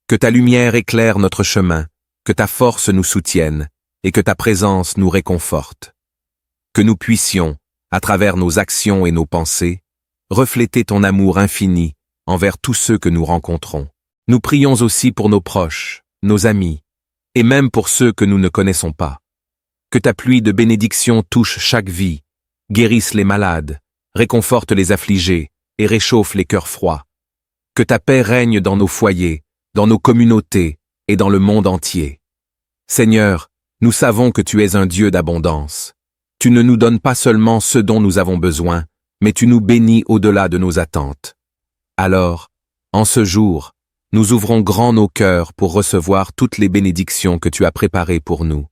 Que ta lumière éclaire notre chemin, que ta force nous soutienne et que ta présence nous réconforte. Que nous puissions, à travers nos actions et nos pensées, refléter ton amour infini envers tous ceux que nous rencontrons. Nous prions aussi pour nos proches, nos amis, et même pour ceux que nous ne connaissons pas. Que ta pluie de bénédictions touche chaque vie, guérisse les malades, réconforte les affligés et réchauffe les cœurs froids. Que ta paix règne dans nos foyers, dans nos communautés et dans le monde entier. Seigneur, nous savons que tu es un Dieu d'abondance. Tu ne nous donnes pas seulement ce dont nous avons besoin, mais tu nous bénis au-delà de nos attentes. Alors, en ce jour, nous ouvrons grand nos cœurs pour recevoir toutes les bénédictions que tu as préparées pour nous.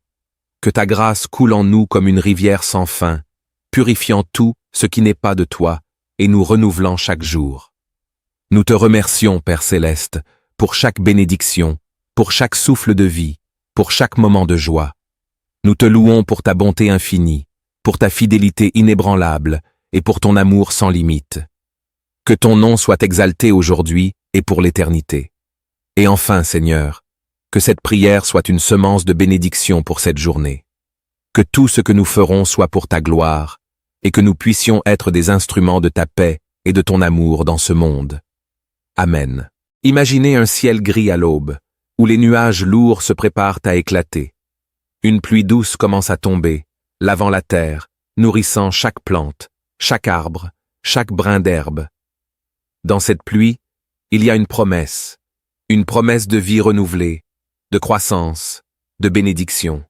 Que ta grâce coule en nous comme une rivière sans fin, purifiant tout ce qui n'est pas de toi et nous renouvelant chaque jour. Nous te remercions, Père céleste, pour chaque bénédiction, pour chaque souffle de vie, pour chaque moment de joie. Nous te louons pour ta bonté infinie, pour ta fidélité inébranlable et pour ton amour sans limite. Que ton nom soit exalté aujourd'hui et pour l'éternité. Et enfin, Seigneur, que cette prière soit une semence de bénédiction pour cette journée. Que tout ce que nous ferons soit pour ta gloire, et que nous puissions être des instruments de ta paix et de ton amour dans ce monde. Amen. Imaginez un ciel gris à l'aube, où les nuages lourds se préparent à éclater. Une pluie douce commence à tomber, lavant la terre, nourrissant chaque plante, chaque arbre, chaque brin d'herbe. Dans cette pluie, il y a une promesse de vie renouvelée, de croissance, de bénédiction.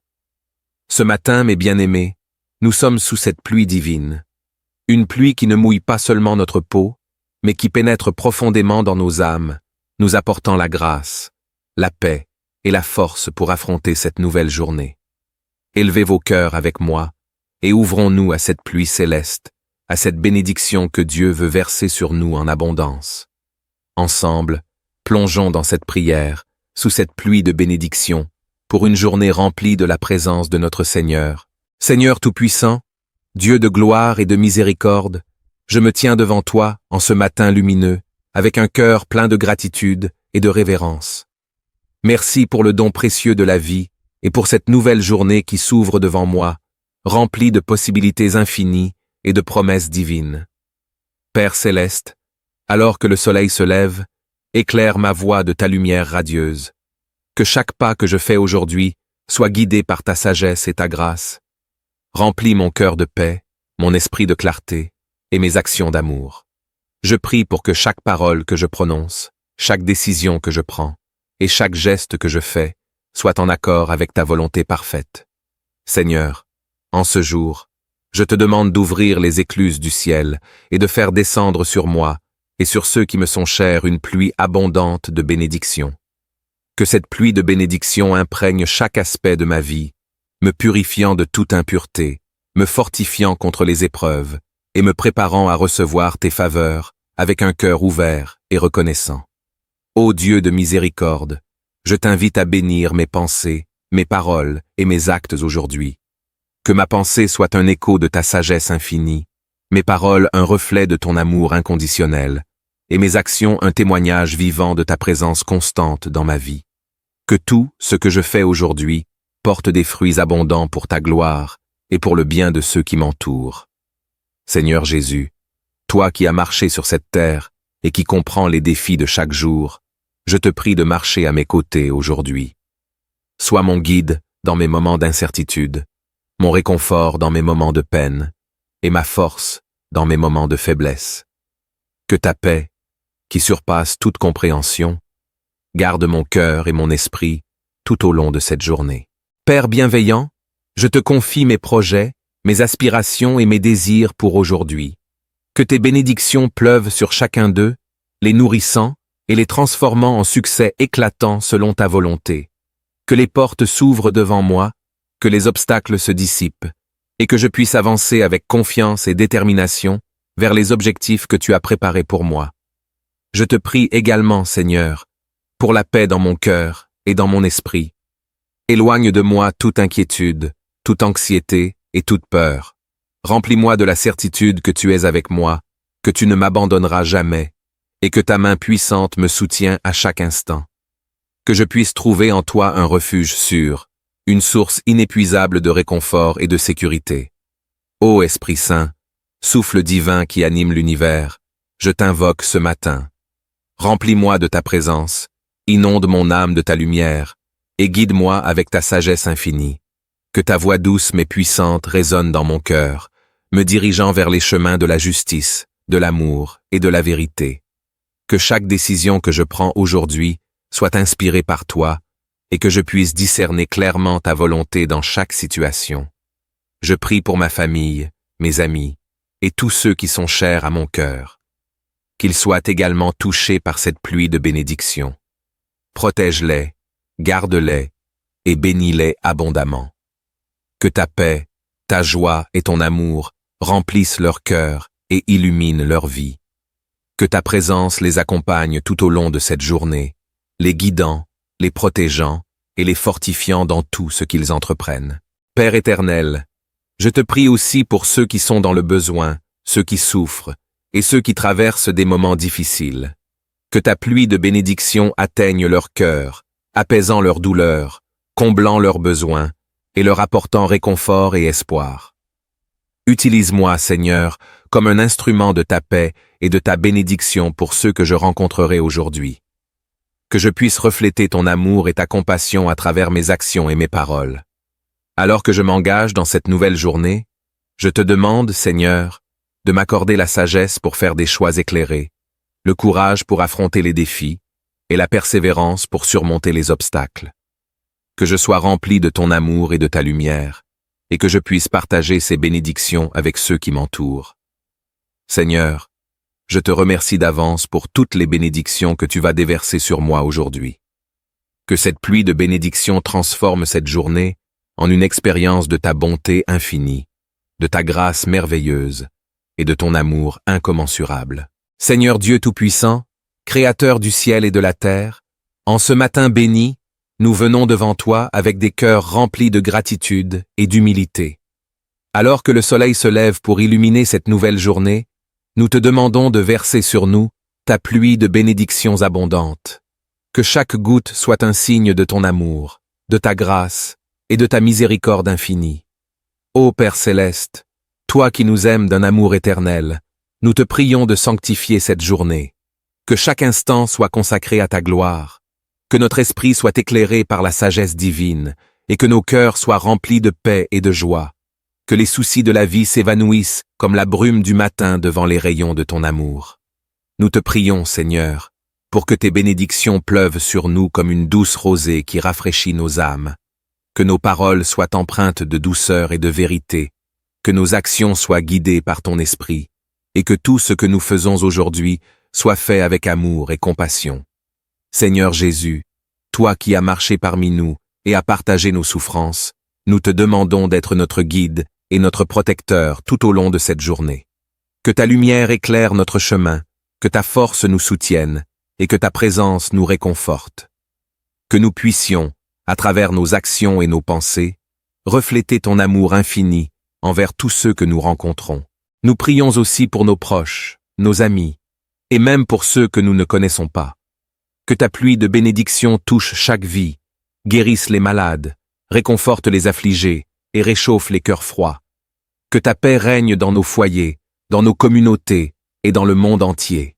Ce matin, mes bien-aimés, nous sommes sous cette pluie divine. Une pluie qui ne mouille pas seulement notre peau, mais qui pénètre profondément dans nos âmes, nous apportant la grâce, la paix et la force pour affronter cette nouvelle journée. Élevez vos cœurs avec moi et ouvrons-nous à cette pluie céleste, à cette bénédiction que Dieu veut verser sur nous en abondance. Ensemble, plongeons dans cette prière, sous cette pluie de bénédiction, pour une journée remplie de la présence de notre Seigneur. Seigneur Tout-Puissant, Dieu de gloire et de miséricorde, je me tiens devant toi en ce matin lumineux, avec un cœur plein de gratitude et de révérence. Merci pour le don précieux de la vie et pour cette nouvelle journée qui s'ouvre devant moi, remplie de possibilités infinies et de promesses divines. Père céleste, alors que le soleil se lève, éclaire ma voie de ta lumière radieuse. Que chaque pas que je fais aujourd'hui sois guidé par ta sagesse et ta grâce. Remplis mon cœur de paix, mon esprit de clarté et mes actions d'amour. Je prie pour que chaque parole que je prononce, chaque décision que je prends et chaque geste que je fais soit en accord avec ta volonté parfaite. Seigneur, en ce jour, je te demande d'ouvrir les écluses du ciel et de faire descendre sur moi et sur ceux qui me sont chers une pluie abondante de bénédictions. Que cette pluie de bénédictions imprègne chaque aspect de ma vie, me purifiant de toute impureté, me fortifiant contre les épreuves et me préparant à recevoir tes faveurs avec un cœur ouvert et reconnaissant. Ô Dieu de miséricorde, je t'invite à bénir mes pensées, mes paroles et mes actes aujourd'hui. Que ma pensée soit un écho de ta sagesse infinie, mes paroles un reflet de ton amour inconditionnel, et mes actions un témoignage vivant de ta présence constante dans ma vie. Que tout ce que je fais aujourd'hui porte des fruits abondants pour ta gloire et pour le bien de ceux qui m'entourent. Seigneur Jésus, toi qui as marché sur cette terre et qui comprends les défis de chaque jour, je te prie de marcher à mes côtés aujourd'hui. Sois mon guide dans mes moments d'incertitude, mon réconfort dans mes moments de peine, et ma force dans mes moments de faiblesse. Que ta paix, qui surpasse toute compréhension, garde mon cœur et mon esprit tout au long de cette journée. Père bienveillant, je te confie mes projets, mes aspirations et mes désirs pour aujourd'hui. Que tes bénédictions pleuvent sur chacun d'eux, les nourrissant et les transformant en succès éclatants selon ta volonté. Que les portes s'ouvrent devant moi, que les obstacles se dissipent, et que je puisse avancer avec confiance et détermination vers les objectifs que tu as préparés pour moi. Je te prie également, Seigneur, pour la paix dans mon cœur et dans mon esprit. Éloigne de moi toute inquiétude, toute anxiété et toute peur. Remplis-moi de la certitude que tu es avec moi, que tu ne m'abandonneras jamais, et que ta main puissante me soutient à chaque instant. Que je puisse trouver en toi un refuge sûr, une source inépuisable de réconfort et de sécurité. Ô Esprit Saint, souffle divin qui anime l'univers, je t'invoque ce matin. Remplis-moi de ta présence, inonde mon âme de ta lumière, et guide-moi avec ta sagesse infinie. Que ta voix douce mais puissante résonne dans mon cœur, me dirigeant vers les chemins de la justice, de l'amour et de la vérité. Que chaque décision que je prends aujourd'hui soit inspirée par toi, et que je puisse discerner clairement ta volonté dans chaque situation. Je prie pour ma famille, mes amis, et tous ceux qui sont chers à mon cœur. Qu'ils soient également touchés par cette pluie de bénédictions. Protège-les, garde-les, et bénis-les abondamment. Que ta paix, ta joie et ton amour remplissent leur cœur et illuminent leur vie. Que ta présence les accompagne tout au long de cette journée, les guidant, les protégeant et les fortifiant dans tout ce qu'ils entreprennent. Père éternel, je te prie aussi pour ceux qui sont dans le besoin, ceux qui souffrent et ceux qui traversent des moments difficiles. Que ta pluie de bénédictions atteigne leur cœur, apaisant leur douleur, comblant leurs besoins et leur apportant réconfort et espoir. Utilise-moi, Seigneur, comme un instrument de ta paix et de ta bénédiction pour ceux que je rencontrerai aujourd'hui. Que je puisse refléter ton amour et ta compassion à travers mes actions et mes paroles. Alors que je m'engage dans cette nouvelle journée, je te demande, Seigneur, de m'accorder la sagesse pour faire des choix éclairés, le courage pour affronter les défis et la persévérance pour surmonter les obstacles. Que je sois rempli de ton amour et de ta lumière, et que je puisse partager ces bénédictions avec ceux qui m'entourent. Seigneur, je te remercie d'avance pour toutes les bénédictions que tu vas déverser sur moi aujourd'hui. Que cette pluie de bénédictions transforme cette journée en une expérience de ta bonté infinie, de ta grâce merveilleuse et de ton amour incommensurable. Seigneur Dieu Tout-Puissant, Créateur du ciel et de la terre, en ce matin béni, nous venons devant toi avec des cœurs remplis de gratitude et d'humilité. Alors que le soleil se lève pour illuminer cette nouvelle journée, nous te demandons de verser sur nous ta pluie de bénédictions abondantes. Que chaque goutte soit un signe de ton amour, de ta grâce et de ta miséricorde infinie. Ô Père céleste, toi qui nous aimes d'un amour éternel, nous te prions de sanctifier cette journée. Que chaque instant soit consacré à ta gloire. Que notre esprit soit éclairé par la sagesse divine et que nos cœurs soient remplis de paix et de joie. Que les soucis de la vie s'évanouissent comme la brume du matin devant les rayons de ton amour. Nous te prions, Seigneur, pour que tes bénédictions pleuvent sur nous comme une douce rosée qui rafraîchit nos âmes. Que nos paroles soient empreintes de douceur et de vérité, que nos actions soient guidées par ton esprit, et que tout ce que nous faisons aujourd'hui soit fait avec amour et compassion. Seigneur Jésus, toi qui as marché parmi nous et as partagé nos souffrances, nous te demandons d'être notre guide et notre protecteur tout au long de cette journée. Que ta lumière éclaire notre chemin, que ta force nous soutienne et que ta présence nous réconforte. Que nous puissions, à travers nos actions et nos pensées, refléter ton amour infini envers tous ceux que nous rencontrons. Nous prions aussi pour nos proches, nos amis, et même pour ceux que nous ne connaissons pas. Que ta pluie de bénédictions touche chaque vie, guérisse les malades, réconforte les affligés et réchauffe les cœurs froids. Que ta paix règne dans nos foyers, dans nos communautés et dans le monde entier.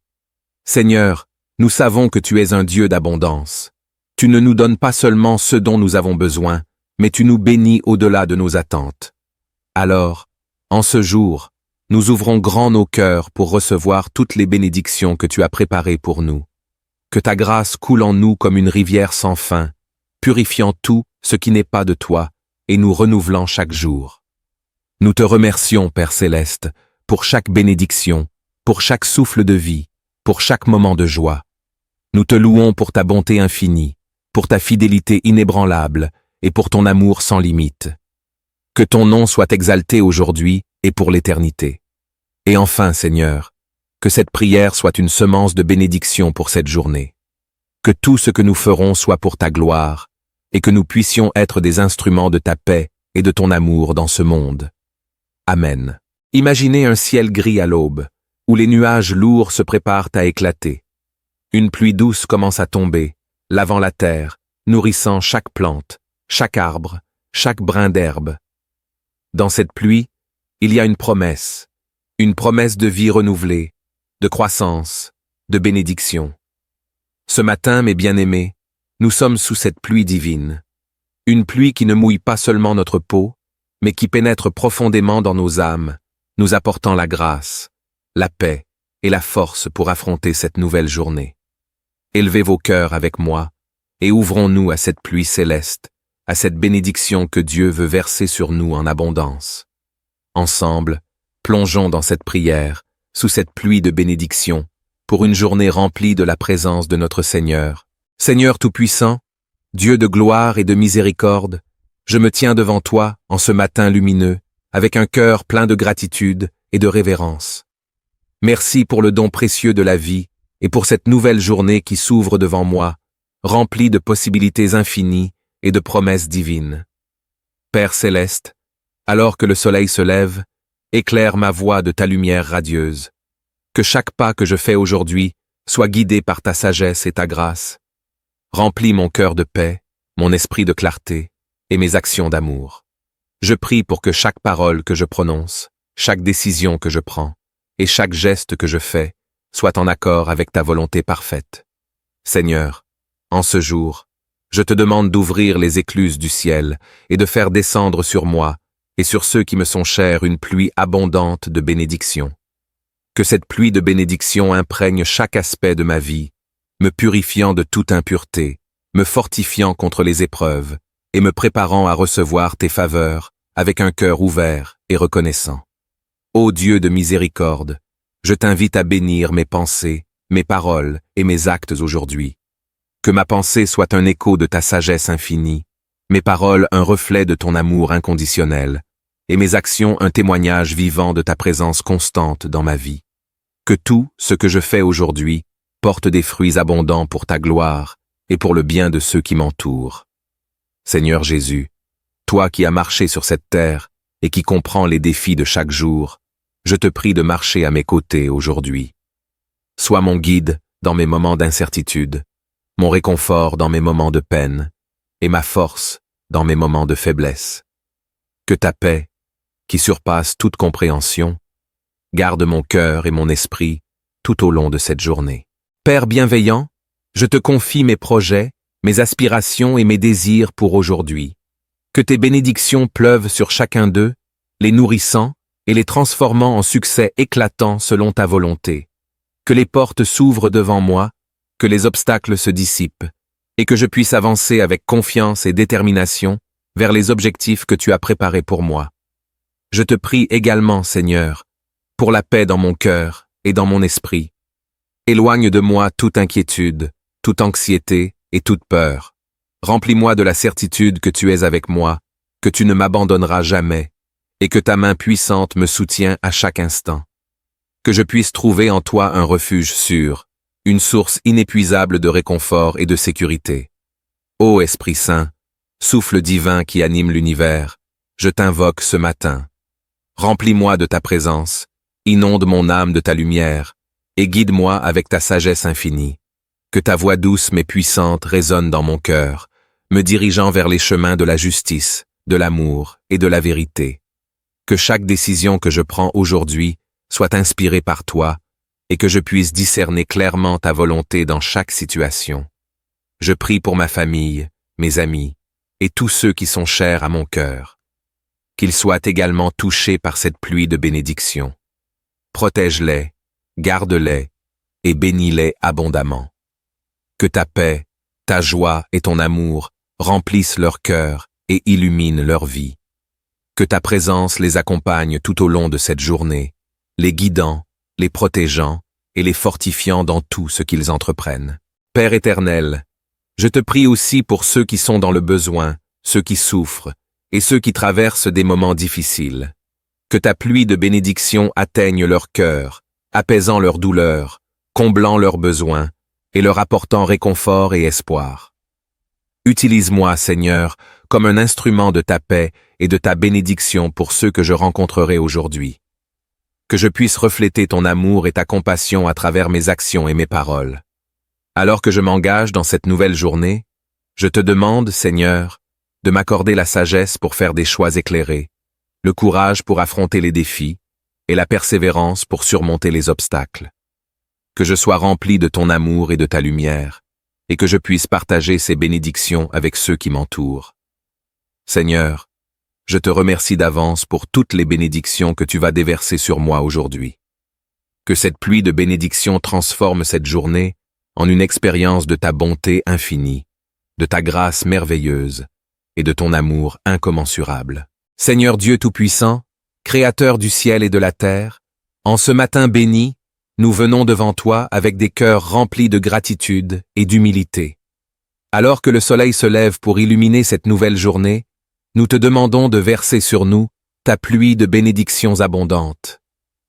Seigneur, nous savons que tu es un Dieu d'abondance. Tu ne nous donnes pas seulement ce dont nous avons besoin, mais tu nous bénis au-delà de nos attentes. Alors, en ce jour, nous ouvrons grand nos cœurs pour recevoir toutes les bénédictions que tu as préparées pour nous. Que ta grâce coule en nous comme une rivière sans fin, purifiant tout ce qui n'est pas de toi et nous renouvelant chaque jour. Nous te remercions, Père Céleste, pour chaque bénédiction, pour chaque souffle de vie, pour chaque moment de joie. Nous te louons pour ta bonté infinie, pour ta fidélité inébranlable et pour ton amour sans limite. Que ton nom soit exalté aujourd'hui et pour l'éternité. Et enfin, Seigneur, que cette prière soit une semence de bénédiction pour cette journée. Que tout ce que nous ferons soit pour ta gloire, et que nous puissions être des instruments de ta paix et de ton amour dans ce monde. Amen. Imaginez un ciel gris à l'aube, où les nuages lourds se préparent à éclater. Une pluie douce commence à tomber, lavant la terre, nourrissant chaque plante, chaque arbre, chaque brin d'herbe. Dans cette pluie, il y a une promesse de vie renouvelée, de croissance, de bénédiction. Ce matin, mes bien-aimés, nous sommes sous cette pluie divine. Une pluie qui ne mouille pas seulement notre peau, mais qui pénètre profondément dans nos âmes, nous apportant la grâce, la paix et la force pour affronter cette nouvelle journée. Élevez vos cœurs avec moi et ouvrons-nous à cette pluie céleste, à cette bénédiction que Dieu veut verser sur nous en abondance. Ensemble, plongeons dans cette prière, sous cette pluie de bénédiction, pour une journée remplie de la présence de notre Seigneur. Seigneur Tout-Puissant, Dieu de gloire et de miséricorde, je me tiens devant toi en ce matin lumineux, avec un cœur plein de gratitude et de révérence. Merci pour le don précieux de la vie et pour cette nouvelle journée qui s'ouvre devant moi, remplie de possibilités infinies et de promesses divines. Père Céleste, alors que le soleil se lève, éclaire ma voie de ta lumière radieuse. Que chaque pas que je fais aujourd'hui soit guidé par ta sagesse et ta grâce. Remplis mon cœur de paix, mon esprit de clarté et mes actions d'amour. Je prie pour que chaque parole que je prononce, chaque décision que je prends et chaque geste que je fais soit en accord avec ta volonté parfaite. Seigneur, en ce jour, je te demande d'ouvrir les écluses du ciel et de faire descendre sur moi et sur ceux qui me sont chers une pluie abondante de bénédictions. Que cette pluie de bénédictions imprègne chaque aspect de ma vie, me purifiant de toute impureté, me fortifiant contre les épreuves et me préparant à recevoir tes faveurs avec un cœur ouvert et reconnaissant. Ô Dieu de miséricorde, je t'invite à bénir mes pensées, mes paroles et mes actes aujourd'hui. Que ma pensée soit un écho de ta sagesse infinie, mes paroles un reflet de ton amour inconditionnel, et mes actions un témoignage vivant de ta présence constante dans ma vie. Que tout ce que je fais aujourd'hui porte des fruits abondants pour ta gloire et pour le bien de ceux qui m'entourent. Seigneur Jésus, toi qui as marché sur cette terre et qui comprends les défis de chaque jour, je te prie de marcher à mes côtés aujourd'hui. Sois mon guide dans mes moments d'incertitude, mon réconfort dans mes moments de peine, et ma force dans mes moments de faiblesse. Que ta paix, qui surpasse toute compréhension, garde mon cœur et mon esprit tout au long de cette journée. Père bienveillant, je te confie mes projets, mes aspirations et mes désirs pour aujourd'hui. Que tes bénédictions pleuvent sur chacun d'eux, les nourrissant et les transformant en succès éclatants selon ta volonté. Que les portes s'ouvrent devant moi, que les obstacles se dissipent, et que je puisse avancer avec confiance et détermination vers les objectifs que tu as préparés pour moi. Je te prie également, Seigneur, pour la paix dans mon cœur et dans mon esprit. Éloigne de moi toute inquiétude, toute anxiété et toute peur. Remplis-moi de la certitude que tu es avec moi, que tu ne m'abandonneras jamais, et que ta main puissante me soutient à chaque instant. Que je puisse trouver en toi un refuge sûr, une source inépuisable de réconfort et de sécurité. Ô Esprit Saint, souffle divin qui anime l'univers, je t'invoque ce matin. Remplis-moi de ta présence, inonde mon âme de ta lumière, et guide-moi avec ta sagesse infinie. Que ta voix douce mais puissante résonne dans mon cœur, me dirigeant vers les chemins de la justice, de l'amour et de la vérité. Que chaque décision que je prends aujourd'hui soit inspirée par toi et que je puisse discerner clairement ta volonté dans chaque situation. Je prie pour ma famille, mes amis et tous ceux qui sont chers à mon cœur. Qu'ils soient également touchés par cette pluie de bénédictions. Protège-les, garde-les et bénis-les abondamment. Que ta paix, ta joie et ton amour remplissent leur cœur et illuminent leur vie. Que ta présence les accompagne tout au long de cette journée, les guidant, les protégeant et les fortifiant dans tout ce qu'ils entreprennent. Père éternel, je te prie aussi pour ceux qui sont dans le besoin, ceux qui souffrent et ceux qui traversent des moments difficiles. Que ta pluie de bénédictions atteigne leur cœur, apaisant leur douleur, comblant leurs besoins et leur apportant réconfort et espoir. Utilise-moi, Seigneur, comme un instrument de ta paix et de ta bénédiction pour ceux que je rencontrerai aujourd'hui. Que je puisse refléter ton amour et ta compassion à travers mes actions et mes paroles. Alors que je m'engage dans cette nouvelle journée, je te demande, Seigneur, de m'accorder la sagesse pour faire des choix éclairés, le courage pour affronter les défis et la persévérance pour surmonter les obstacles. Que je sois rempli de ton amour et de ta lumière, et que je puisse partager ces bénédictions avec ceux qui m'entourent. Seigneur, je te remercie d'avance pour toutes les bénédictions que tu vas déverser sur moi aujourd'hui. Que cette pluie de bénédictions transforme cette journée en une expérience de ta bonté infinie, de ta grâce merveilleuse et de ton amour incommensurable. Seigneur Dieu Tout-Puissant, Créateur du ciel et de la terre, en ce matin béni, nous venons devant toi avec des cœurs remplis de gratitude et d'humilité. Alors que le soleil se lève pour illuminer cette nouvelle journée, nous te demandons de verser sur nous ta pluie de bénédictions abondantes.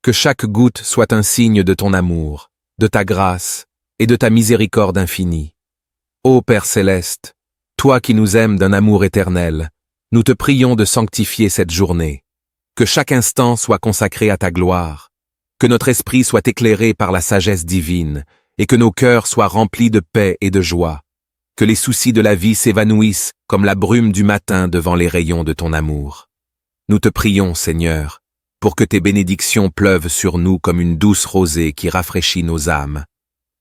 Que chaque goutte soit un signe de ton amour, de ta grâce et de ta miséricorde infinie. Ô Père céleste, toi qui nous aimes d'un amour éternel, nous te prions de sanctifier cette journée. Que chaque instant soit consacré à ta gloire. Que notre esprit soit éclairé par la sagesse divine, et que nos cœurs soient remplis de paix et de joie. Que les soucis de la vie s'évanouissent comme la brume du matin devant les rayons de ton amour. Nous te prions, Seigneur, pour que tes bénédictions pleuvent sur nous comme une douce rosée qui rafraîchit nos âmes.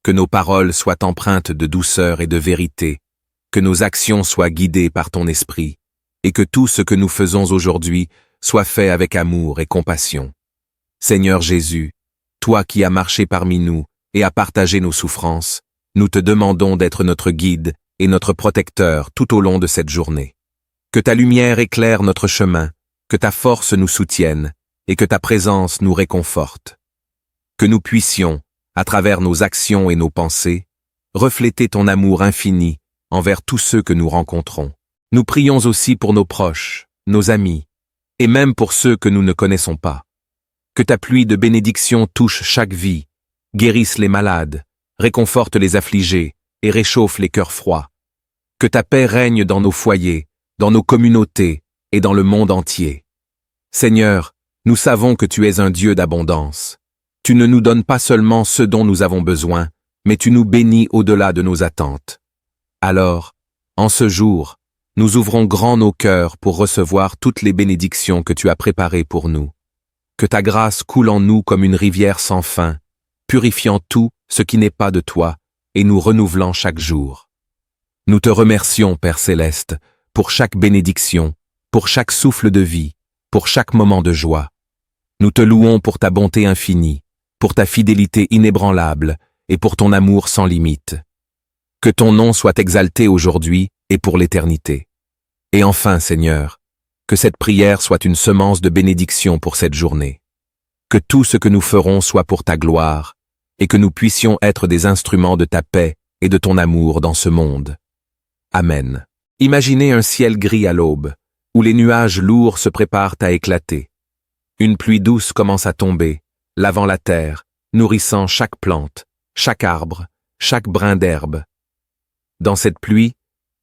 Que nos paroles soient empreintes de douceur et de vérité, que nos actions soient guidées par ton esprit, et que tout ce que nous faisons aujourd'hui soit fait avec amour et compassion. Seigneur Jésus, toi qui as marché parmi nous et as partagé nos souffrances, nous te demandons d'être notre guide et notre protecteur tout au long de cette journée. Que ta lumière éclaire notre chemin, que ta force nous soutienne et que ta présence nous réconforte. Que nous puissions, à travers nos actions et nos pensées, refléter ton amour infini envers tous ceux que nous rencontrons. Nous prions aussi pour nos proches, nos amis, et même pour ceux que nous ne connaissons pas. Que ta pluie de bénédictions touche chaque vie, guérisse les malades, réconforte les affligés et réchauffe les cœurs froids. Que ta paix règne dans nos foyers, dans nos communautés et dans le monde entier. Seigneur, nous savons que tu es un Dieu d'abondance. Tu ne nous donnes pas seulement ce dont nous avons besoin, mais tu nous bénis au-delà de nos attentes. Alors, en ce jour, nous ouvrons grand nos cœurs pour recevoir toutes les bénédictions que tu as préparées pour nous. Que ta grâce coule en nous comme une rivière sans fin, purifiant tout ce qui n'est pas de toi et nous renouvelant chaque jour. Nous te remercions, Père céleste, pour chaque bénédiction pour chaque souffle de vie, pour chaque moment de joie. Nous te louons pour ta bonté infinie, pour ta fidélité inébranlable et pour ton amour sans limite. Que ton nom soit exalté aujourd'hui et pour l'éternité. Et enfin, Seigneur, que cette prière soit une semence de bénédiction pour cette journée. Que tout ce que nous ferons soit pour ta gloire, et que nous puissions être des instruments de ta paix et de ton amour dans ce monde. Amen. Imaginez un ciel gris à l'aube, où les nuages lourds se préparent à éclater. Une pluie douce commence à tomber, lavant la terre, nourrissant chaque plante, chaque arbre, chaque brin d'herbe. Dans cette pluie,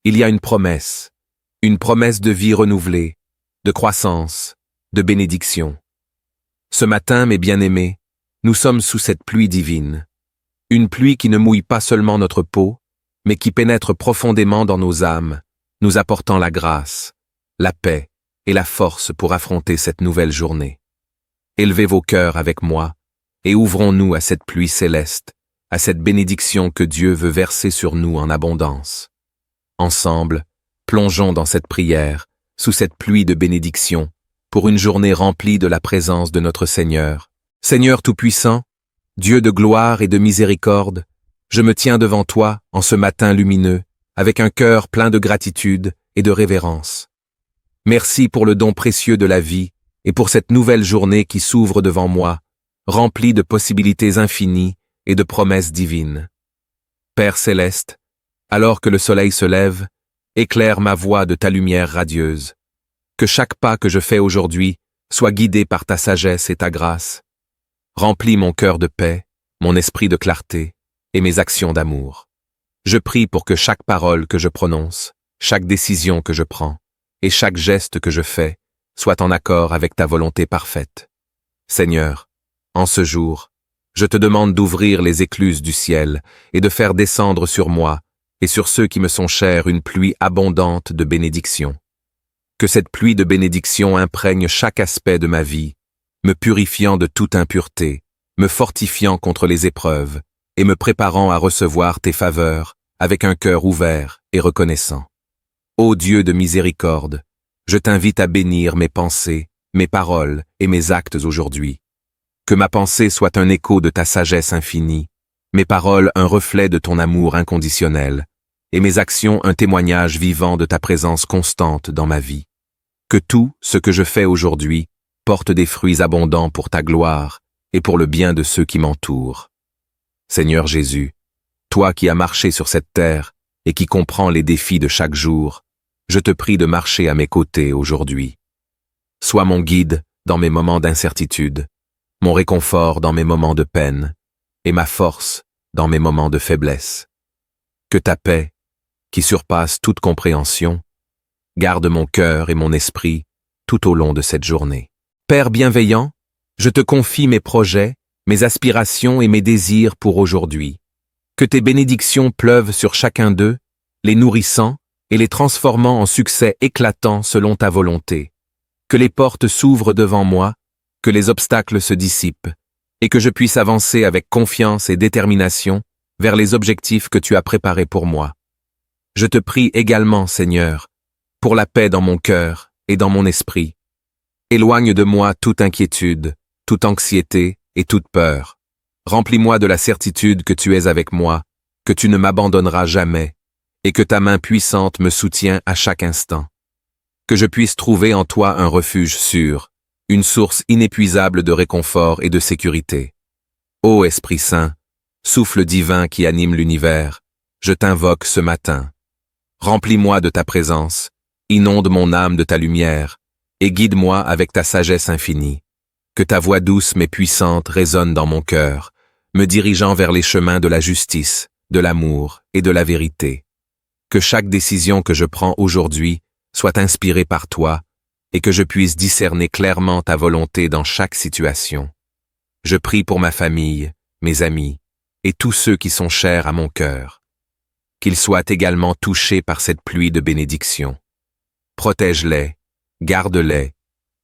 il y a une promesse de vie renouvelée, de croissance, de bénédiction. Ce matin, mes bien-aimés, nous sommes sous cette pluie divine. Une pluie qui ne mouille pas seulement notre peau, mais qui pénètre profondément dans nos âmes, nous apportant la grâce, la paix et la force pour affronter cette nouvelle journée. Élevez vos cœurs avec moi et ouvrons-nous à cette pluie céleste, à cette bénédiction que Dieu veut verser sur nous en abondance. Ensemble, plongeons dans cette prière, sous cette pluie de bénédiction, pour une journée remplie de la présence de notre Seigneur. Seigneur Tout-Puissant, Dieu de gloire et de miséricorde, je me tiens devant toi en ce matin lumineux, avec un cœur plein de gratitude et de révérence. Merci pour le don précieux de la vie et pour cette nouvelle journée qui s'ouvre devant moi, remplie de possibilités infinies et de promesses divines. Père céleste, alors que le soleil se lève, éclaire ma voie de ta lumière radieuse. Que chaque pas que je fais aujourd'hui soit guidé par ta sagesse et ta grâce. Remplis mon cœur de paix, mon esprit de clarté et mes actions d'amour. Je prie pour que chaque parole que je prononce, chaque décision que je prends et chaque geste que je fais soit en accord avec ta volonté parfaite. Seigneur, en ce jour, je te demande d'ouvrir les écluses du ciel et de faire descendre sur moi et sur ceux qui me sont chers une pluie abondante de bénédictions. Que cette pluie de bénédictions imprègne chaque aspect de ma vie, me purifiant de toute impureté, me fortifiant contre les épreuves et me préparant à recevoir tes faveurs avec un cœur ouvert et reconnaissant. Ô Dieu de miséricorde, je t'invite à bénir mes pensées, mes paroles et mes actes aujourd'hui. Que ma pensée soit un écho de ta sagesse infinie, mes paroles un reflet de ton amour inconditionnel, et mes actions un témoignage vivant de ta présence constante dans ma vie. Que tout ce que je fais aujourd'hui porte des fruits abondants pour ta gloire et pour le bien de ceux qui m'entourent. Seigneur Jésus, toi qui as marché sur cette terre et qui comprends les défis de chaque jour, je te prie de marcher à mes côtés aujourd'hui. Sois mon guide dans mes moments d'incertitude, mon réconfort dans mes moments de peine, et ma force dans mes moments de faiblesse. Que ta paix, qui surpasse toute compréhension, garde mon cœur et mon esprit tout au long de cette journée. Père bienveillant, je te confie mes projets, mes aspirations et mes désirs pour aujourd'hui. Que tes bénédictions pleuvent sur chacun d'eux, les nourrissant et les transformant en succès éclatants selon ta volonté. Que les portes s'ouvrent devant moi, que les obstacles se dissipent, et que je puisse avancer avec confiance et détermination vers les objectifs que tu as préparés pour moi. Je te prie également, Seigneur, pour la paix dans mon cœur et dans mon esprit. Éloigne de moi toute inquiétude, toute anxiété et toute peur. Remplis-moi de la certitude que tu es avec moi, que tu ne m'abandonneras jamais, et que ta main puissante me soutient à chaque instant. Que je puisse trouver en toi un refuge sûr, une source inépuisable de réconfort et de sécurité. Ô Esprit Saint, souffle divin qui anime l'univers, je t'invoque ce matin. Remplis-moi de ta présence, inonde mon âme de ta lumière, et guide-moi avec ta sagesse infinie. Que ta voix douce mais puissante résonne dans mon cœur, me dirigeant vers les chemins de la justice, de l'amour et de la vérité. Que chaque décision que je prends aujourd'hui soit inspirée par toi, et que je puisse discerner clairement ta volonté dans chaque situation. Je prie pour ma famille, mes amis, et tous ceux qui sont chers à mon cœur. Qu'ils soient également touchés par cette pluie de bénédictions. Protège-les, garde-les,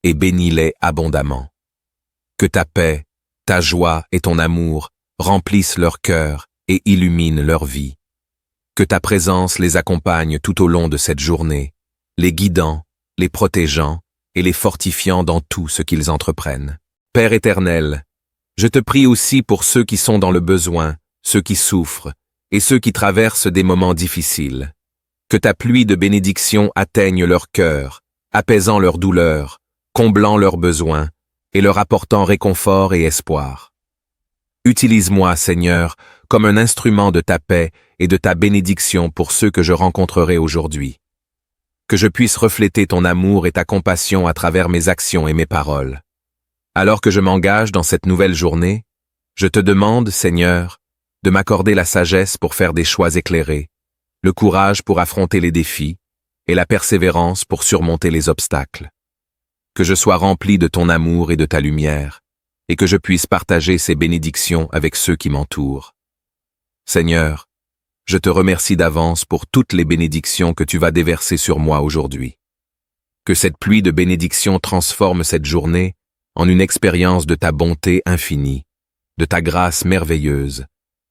et bénis-les abondamment. Que ta paix, ta joie et ton amour remplissent leur cœur et illuminent leur vie. Que ta présence les accompagne tout au long de cette journée, les guidant, les protégeant et les fortifiant dans tout ce qu'ils entreprennent. Père éternel, je te prie aussi pour ceux qui sont dans le besoin, ceux qui souffrent, et ceux qui traversent des moments difficiles. Que ta pluie de bénédiction atteigne leur cœur, apaisant leur douleur, comblant leurs besoins, et leur apportant réconfort et espoir. Utilise-moi, Seigneur, comme un instrument de ta paix et de ta bénédiction pour ceux que je rencontrerai aujourd'hui. Que je puisse refléter ton amour et ta compassion à travers mes actions et mes paroles. Alors que je m'engage dans cette nouvelle journée, je te demande, Seigneur, de m'accorder la sagesse pour faire des choix éclairés, le courage pour affronter les défis et la persévérance pour surmonter les obstacles. Que je sois rempli de ton amour et de ta lumière, et que je puisse partager ces bénédictions avec ceux qui m'entourent. Seigneur, je te remercie d'avance pour toutes les bénédictions que tu vas déverser sur moi aujourd'hui. Que cette pluie de bénédictions transforme cette journée en une expérience de ta bonté infinie, de ta grâce merveilleuse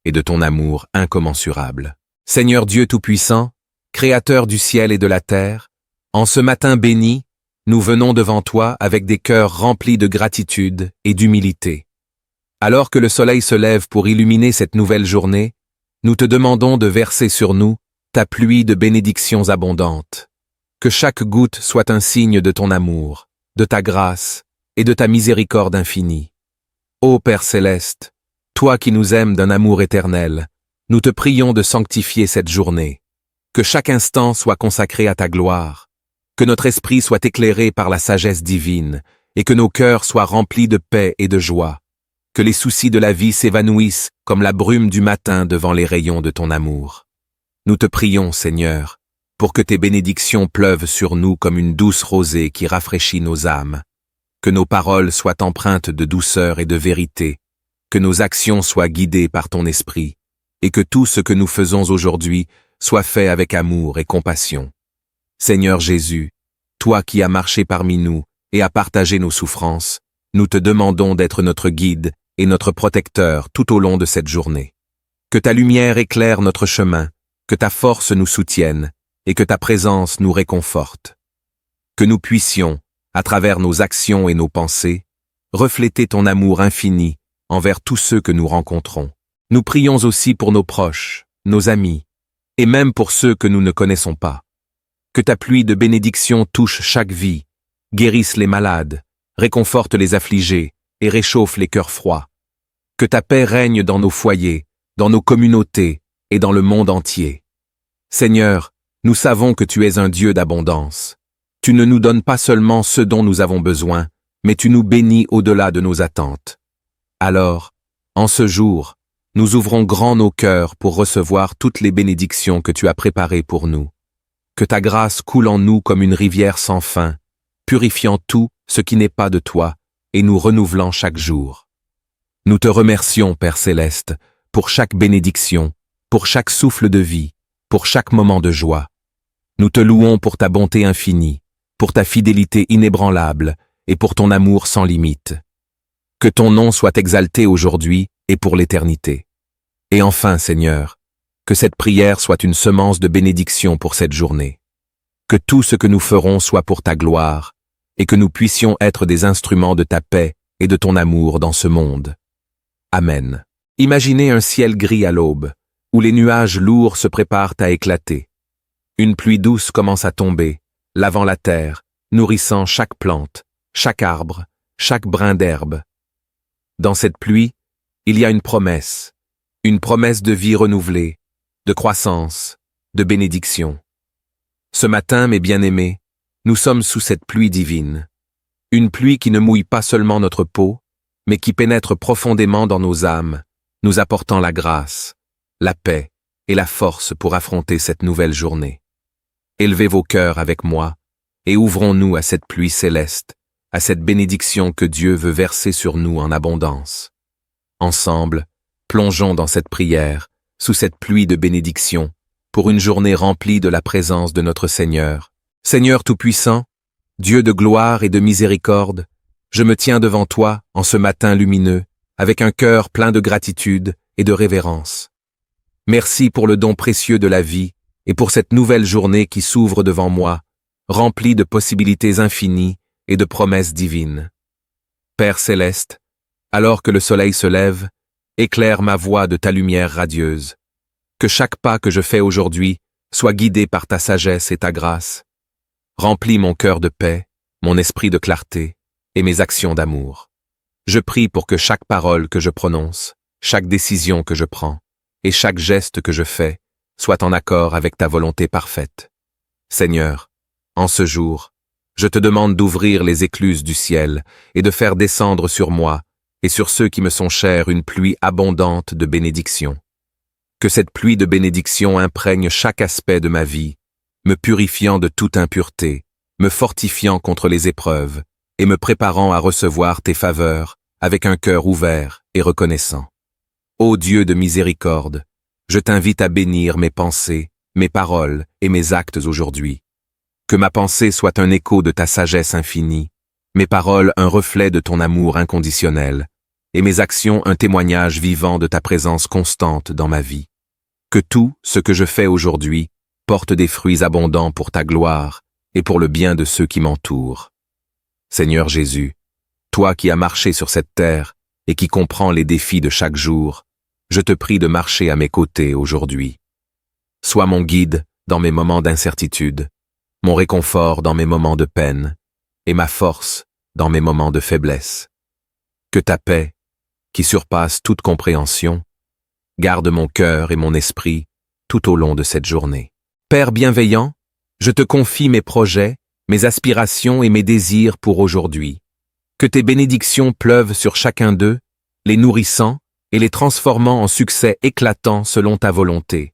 et de ton amour incommensurable. Seigneur Dieu Tout-Puissant, Créateur du ciel et de la terre, en ce matin béni, nous venons devant toi avec des cœurs remplis de gratitude et d'humilité. Alors que le soleil se lève pour illuminer cette nouvelle journée, nous te demandons de verser sur nous ta pluie de bénédictions abondantes. Que chaque goutte soit un signe de ton amour, de ta grâce et de ta miséricorde infinie. Ô Père céleste, toi qui nous aimes d'un amour éternel, nous te prions de sanctifier cette journée. Que chaque instant soit consacré à ta gloire. Que notre esprit soit éclairé par la sagesse divine et que nos cœurs soient remplis de paix et de joie. Que les soucis de la vie s'évanouissent comme la brume du matin devant les rayons de ton amour. Nous te prions, Seigneur, pour que tes bénédictions pleuvent sur nous comme une douce rosée qui rafraîchit nos âmes. Que nos paroles soient empreintes de douceur et de vérité. Que nos actions soient guidées par ton esprit et que tout ce que nous faisons aujourd'hui soit fait avec amour et compassion. Seigneur Jésus, toi qui as marché parmi nous et as partagé nos souffrances, nous te demandons d'être notre guide et notre protecteur tout au long de cette journée. Que ta lumière éclaire notre chemin, que ta force nous soutienne et que ta présence nous réconforte. Que nous puissions, à travers nos actions et nos pensées, refléter ton amour infini envers tous ceux que nous rencontrons. Nous prions aussi pour nos proches, nos amis, et même pour ceux que nous ne connaissons pas. Que ta pluie de bénédictions touche chaque vie, guérisse les malades, réconforte les affligés et réchauffe les cœurs froids. Que ta paix règne dans nos foyers, dans nos communautés et dans le monde entier. Seigneur, nous savons que tu es un Dieu d'abondance. Tu ne nous donnes pas seulement ce dont nous avons besoin, mais tu nous bénis au-delà de nos attentes. Alors, en ce jour, nous ouvrons grand nos cœurs pour recevoir toutes les bénédictions que tu as préparées pour nous. Que ta grâce coule en nous comme une rivière sans fin, purifiant tout ce qui n'est pas de toi et nous renouvelant chaque jour. Nous te remercions, Père céleste, pour chaque bénédiction, pour chaque souffle de vie, pour chaque moment de joie. Nous te louons pour ta bonté infinie, pour ta fidélité inébranlable et pour ton amour sans limite. Que ton nom soit exalté aujourd'hui et pour l'éternité. Et enfin, Seigneur, que cette prière soit une semence de bénédiction pour cette journée. Que tout ce que nous ferons soit pour ta gloire, et que nous puissions être des instruments de ta paix et de ton amour dans ce monde. Amen. Imaginez un ciel gris à l'aube, où les nuages lourds se préparent à éclater. Une pluie douce commence à tomber, lavant la terre, nourrissant chaque plante, chaque arbre, chaque brin d'herbe. Dans cette pluie, il y a une promesse de vie renouvelée, de croissance, de bénédiction. Ce matin, mes bien-aimés, nous sommes sous cette pluie divine. Une pluie qui ne mouille pas seulement notre peau, mais qui pénètre profondément dans nos âmes, nous apportant la grâce, la paix et la force pour affronter cette nouvelle journée. Élevez vos cœurs avec moi et ouvrons-nous à cette pluie céleste, à cette bénédiction que Dieu veut verser sur nous en abondance. Ensemble, plongeons dans cette prière, sous cette pluie de bénédiction, pour une journée remplie de la présence de notre Seigneur. Seigneur Tout-Puissant, Dieu de gloire et de miséricorde, je me tiens devant toi en ce matin lumineux, avec un cœur plein de gratitude et de révérence. Merci pour le don précieux de la vie et pour cette nouvelle journée qui s'ouvre devant moi, remplie de possibilités infinies et de promesses divines. Père céleste, alors que le soleil se lève, éclaire ma voie de ta lumière radieuse. Que chaque pas que je fais aujourd'hui soit guidé par ta sagesse et ta grâce. Remplis mon cœur de paix, mon esprit de clarté et mes actions d'amour. Je prie pour que chaque parole que je prononce, chaque décision que je prends et chaque geste que je fais soit en accord avec ta volonté parfaite. Seigneur, en ce jour, je te demande d'ouvrir les écluses du ciel et de faire descendre sur moi et sur ceux qui me sont chers une pluie abondante de bénédictions. Que cette pluie de bénédictions imprègne chaque aspect de ma vie, me purifiant de toute impureté, me fortifiant contre les épreuves et me préparant à recevoir tes faveurs avec un cœur ouvert et reconnaissant. Ô Dieu de miséricorde, je t'invite à bénir mes pensées, mes paroles et mes actes aujourd'hui. Que ma pensée soit un écho de ta sagesse infinie, mes paroles un reflet de ton amour inconditionnel, et mes actions un témoignage vivant de ta présence constante dans ma vie. Que tout ce que je fais aujourd'hui porte des fruits abondants pour ta gloire et pour le bien de ceux qui m'entourent. Seigneur Jésus, toi qui as marché sur cette terre et qui comprends les défis de chaque jour, je te prie de marcher à mes côtés aujourd'hui. Sois mon guide dans mes moments d'incertitude, mon réconfort dans mes moments de peine, et ma force dans mes moments de faiblesse. Que ta paix, qui surpasse toute compréhension, garde mon cœur et mon esprit tout au long de cette journée. Père bienveillant, je te confie mes projets, mes aspirations et mes désirs pour aujourd'hui. Que tes bénédictions pleuvent sur chacun d'eux, les nourrissant et les transformant en succès éclatants selon ta volonté.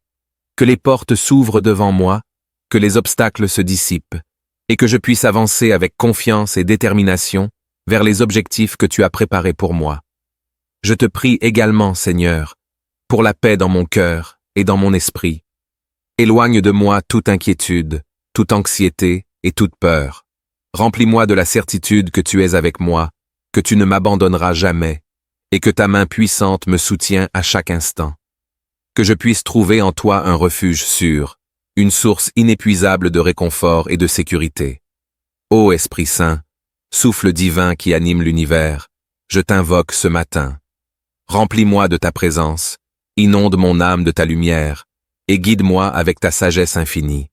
Que les portes s'ouvrent devant moi, que les obstacles se dissipent, et que je puisse avancer avec confiance et détermination vers les objectifs que tu as préparés pour moi. Je te prie également, Seigneur, pour la paix dans mon cœur et dans mon esprit. Éloigne de moi toute inquiétude, toute anxiété et toute peur. Remplis-moi de la certitude que tu es avec moi, que tu ne m'abandonneras jamais, et que ta main puissante me soutient à chaque instant. Que je puisse trouver en toi un refuge sûr, une source inépuisable de réconfort et de sécurité. Ô Esprit Saint, souffle divin qui anime l'univers, je t'invoque ce matin. Remplis-moi de ta présence, inonde mon âme de ta lumière, et guide-moi avec ta sagesse infinie.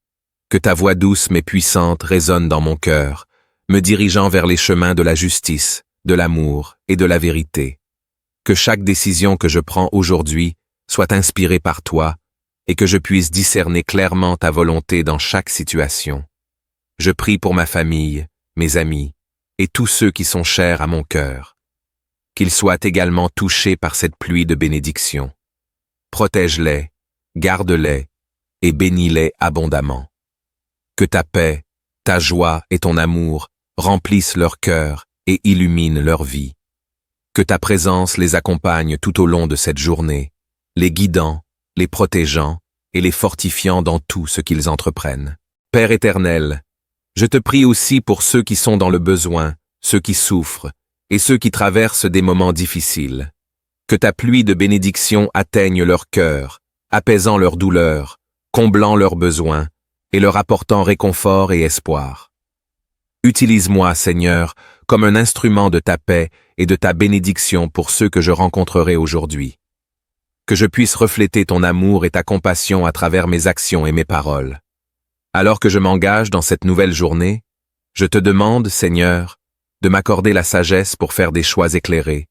Que ta voix douce mais puissante résonne dans mon cœur, me dirigeant vers les chemins de la justice, de l'amour et de la vérité. Que chaque décision que je prends aujourd'hui soit inspirée par toi, et que je puisse discerner clairement ta volonté dans chaque situation. Je prie pour ma famille, mes amis, et tous ceux qui sont chers à mon cœur. Qu'ils soient également touchés par cette pluie de bénédictions. Protège-les, garde-les, et bénis-les abondamment. Que ta paix, ta joie et ton amour remplissent leur cœur et illuminent leur vie. Que ta présence les accompagne tout au long de cette journée, les guidant, les protégeant et les fortifiant dans tout ce qu'ils entreprennent. Père éternel, je te prie aussi pour ceux qui sont dans le besoin, ceux qui souffrent et ceux qui traversent des moments difficiles. Que ta pluie de bénédictions atteigne leur cœur, apaisant leur douleur, comblant leurs besoins et leur apportant réconfort et espoir. Utilise-moi, Seigneur, comme un instrument de ta paix et de ta bénédiction pour ceux que je rencontrerai aujourd'hui. Que je puisse refléter ton amour et ta compassion à travers mes actions et mes paroles. Alors que je m'engage dans cette nouvelle journée, je te demande, Seigneur, de m'accorder la sagesse pour faire des choix éclairés,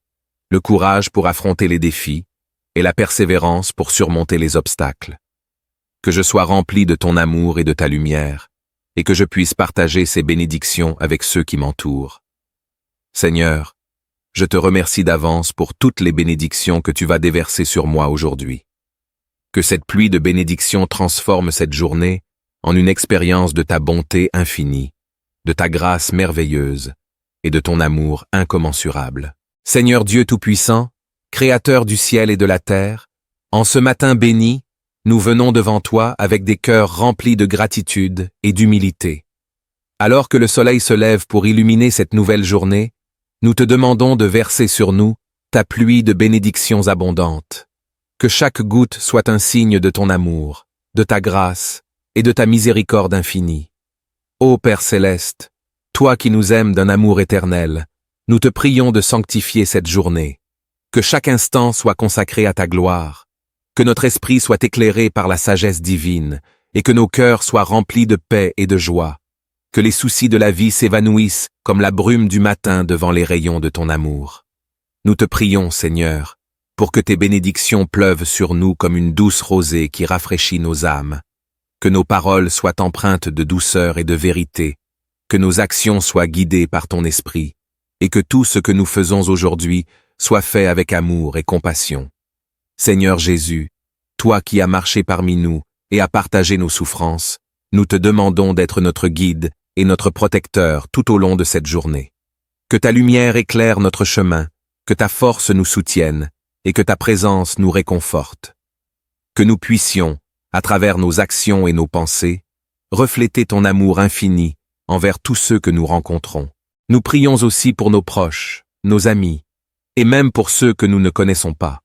le courage pour affronter les défis et la persévérance pour surmonter les obstacles. Que je sois rempli de ton amour et de ta lumière, et que je puisse partager ces bénédictions avec ceux qui m'entourent. Seigneur, je te remercie d'avance pour toutes les bénédictions que tu vas déverser sur moi aujourd'hui. Que cette pluie de bénédictions transforme cette journée en une expérience de ta bonté infinie, de ta grâce merveilleuse et de ton amour incommensurable. Seigneur Dieu Tout-Puissant, Créateur du ciel et de la terre, en ce matin béni, nous venons devant toi avec des cœurs remplis de gratitude et d'humilité. Alors que le soleil se lève pour illuminer cette nouvelle journée, nous te demandons de verser sur nous ta pluie de bénédictions abondantes. Que chaque goutte soit un signe de ton amour, de ta grâce et de ta miséricorde infinie. Ô Père céleste, toi qui nous aimes d'un amour éternel, nous te prions de sanctifier cette journée. Que chaque instant soit consacré à ta gloire, que notre esprit soit éclairé par la sagesse divine, et que nos cœurs soient remplis de paix et de joie. Que les soucis de la vie s'évanouissent comme la brume du matin devant les rayons de ton amour. Nous te prions, Seigneur, pour que tes bénédictions pleuvent sur nous comme une douce rosée qui rafraîchit nos âmes. Que nos paroles soient empreintes de douceur et de vérité, que nos actions soient guidées par ton esprit, et que tout ce que nous faisons aujourd'hui soit fait avec amour et compassion. Seigneur Jésus, toi qui as marché parmi nous et as partagé nos souffrances, nous te demandons d'être notre guide et notre protecteur tout au long de cette journée. Que ta lumière éclaire notre chemin, que ta force nous soutienne et que ta présence nous réconforte. Que nous puissions, à travers nos actions et nos pensées, refléter ton amour infini envers tous ceux que nous rencontrons. Nous prions aussi pour nos proches, nos amis, et même pour ceux que nous ne connaissons pas.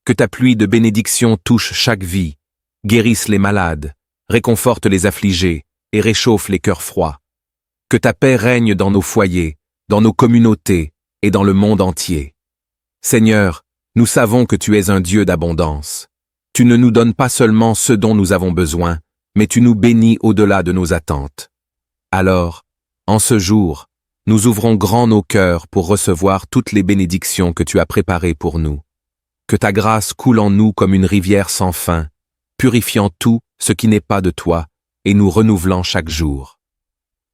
Que ta pluie de bénédictions touche chaque vie, guérisse les malades, réconforte les affligés et réchauffe les cœurs froids. Que ta paix règne dans nos foyers, dans nos communautés et dans le monde entier. Seigneur, nous savons que tu es un Dieu d'abondance. Tu ne nous donnes pas seulement ce dont nous avons besoin, mais tu nous bénis au-delà de nos attentes. Alors, en ce jour, nous ouvrons grand nos cœurs pour recevoir toutes les bénédictions que tu as préparées pour nous. Que ta grâce coule en nous comme une rivière sans fin, purifiant tout ce qui n'est pas de toi et nous renouvelant chaque jour.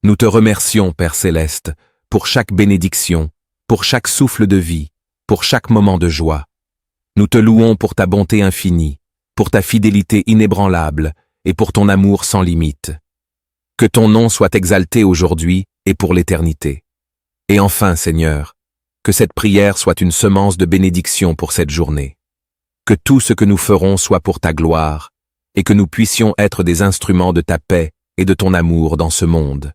Nous te remercions, Père céleste, pour chaque bénédiction, pour chaque souffle de vie, pour chaque moment de joie. Nous te louons pour ta bonté infinie, pour ta fidélité inébranlable et pour ton amour sans limite. Que ton nom soit exalté aujourd'hui et pour l'éternité. Et enfin, Seigneur, que cette prière soit une semence de bénédiction pour cette journée. Que tout ce que nous ferons soit pour ta gloire, et que nous puissions être des instruments de ta paix et de ton amour dans ce monde.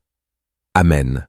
Amen.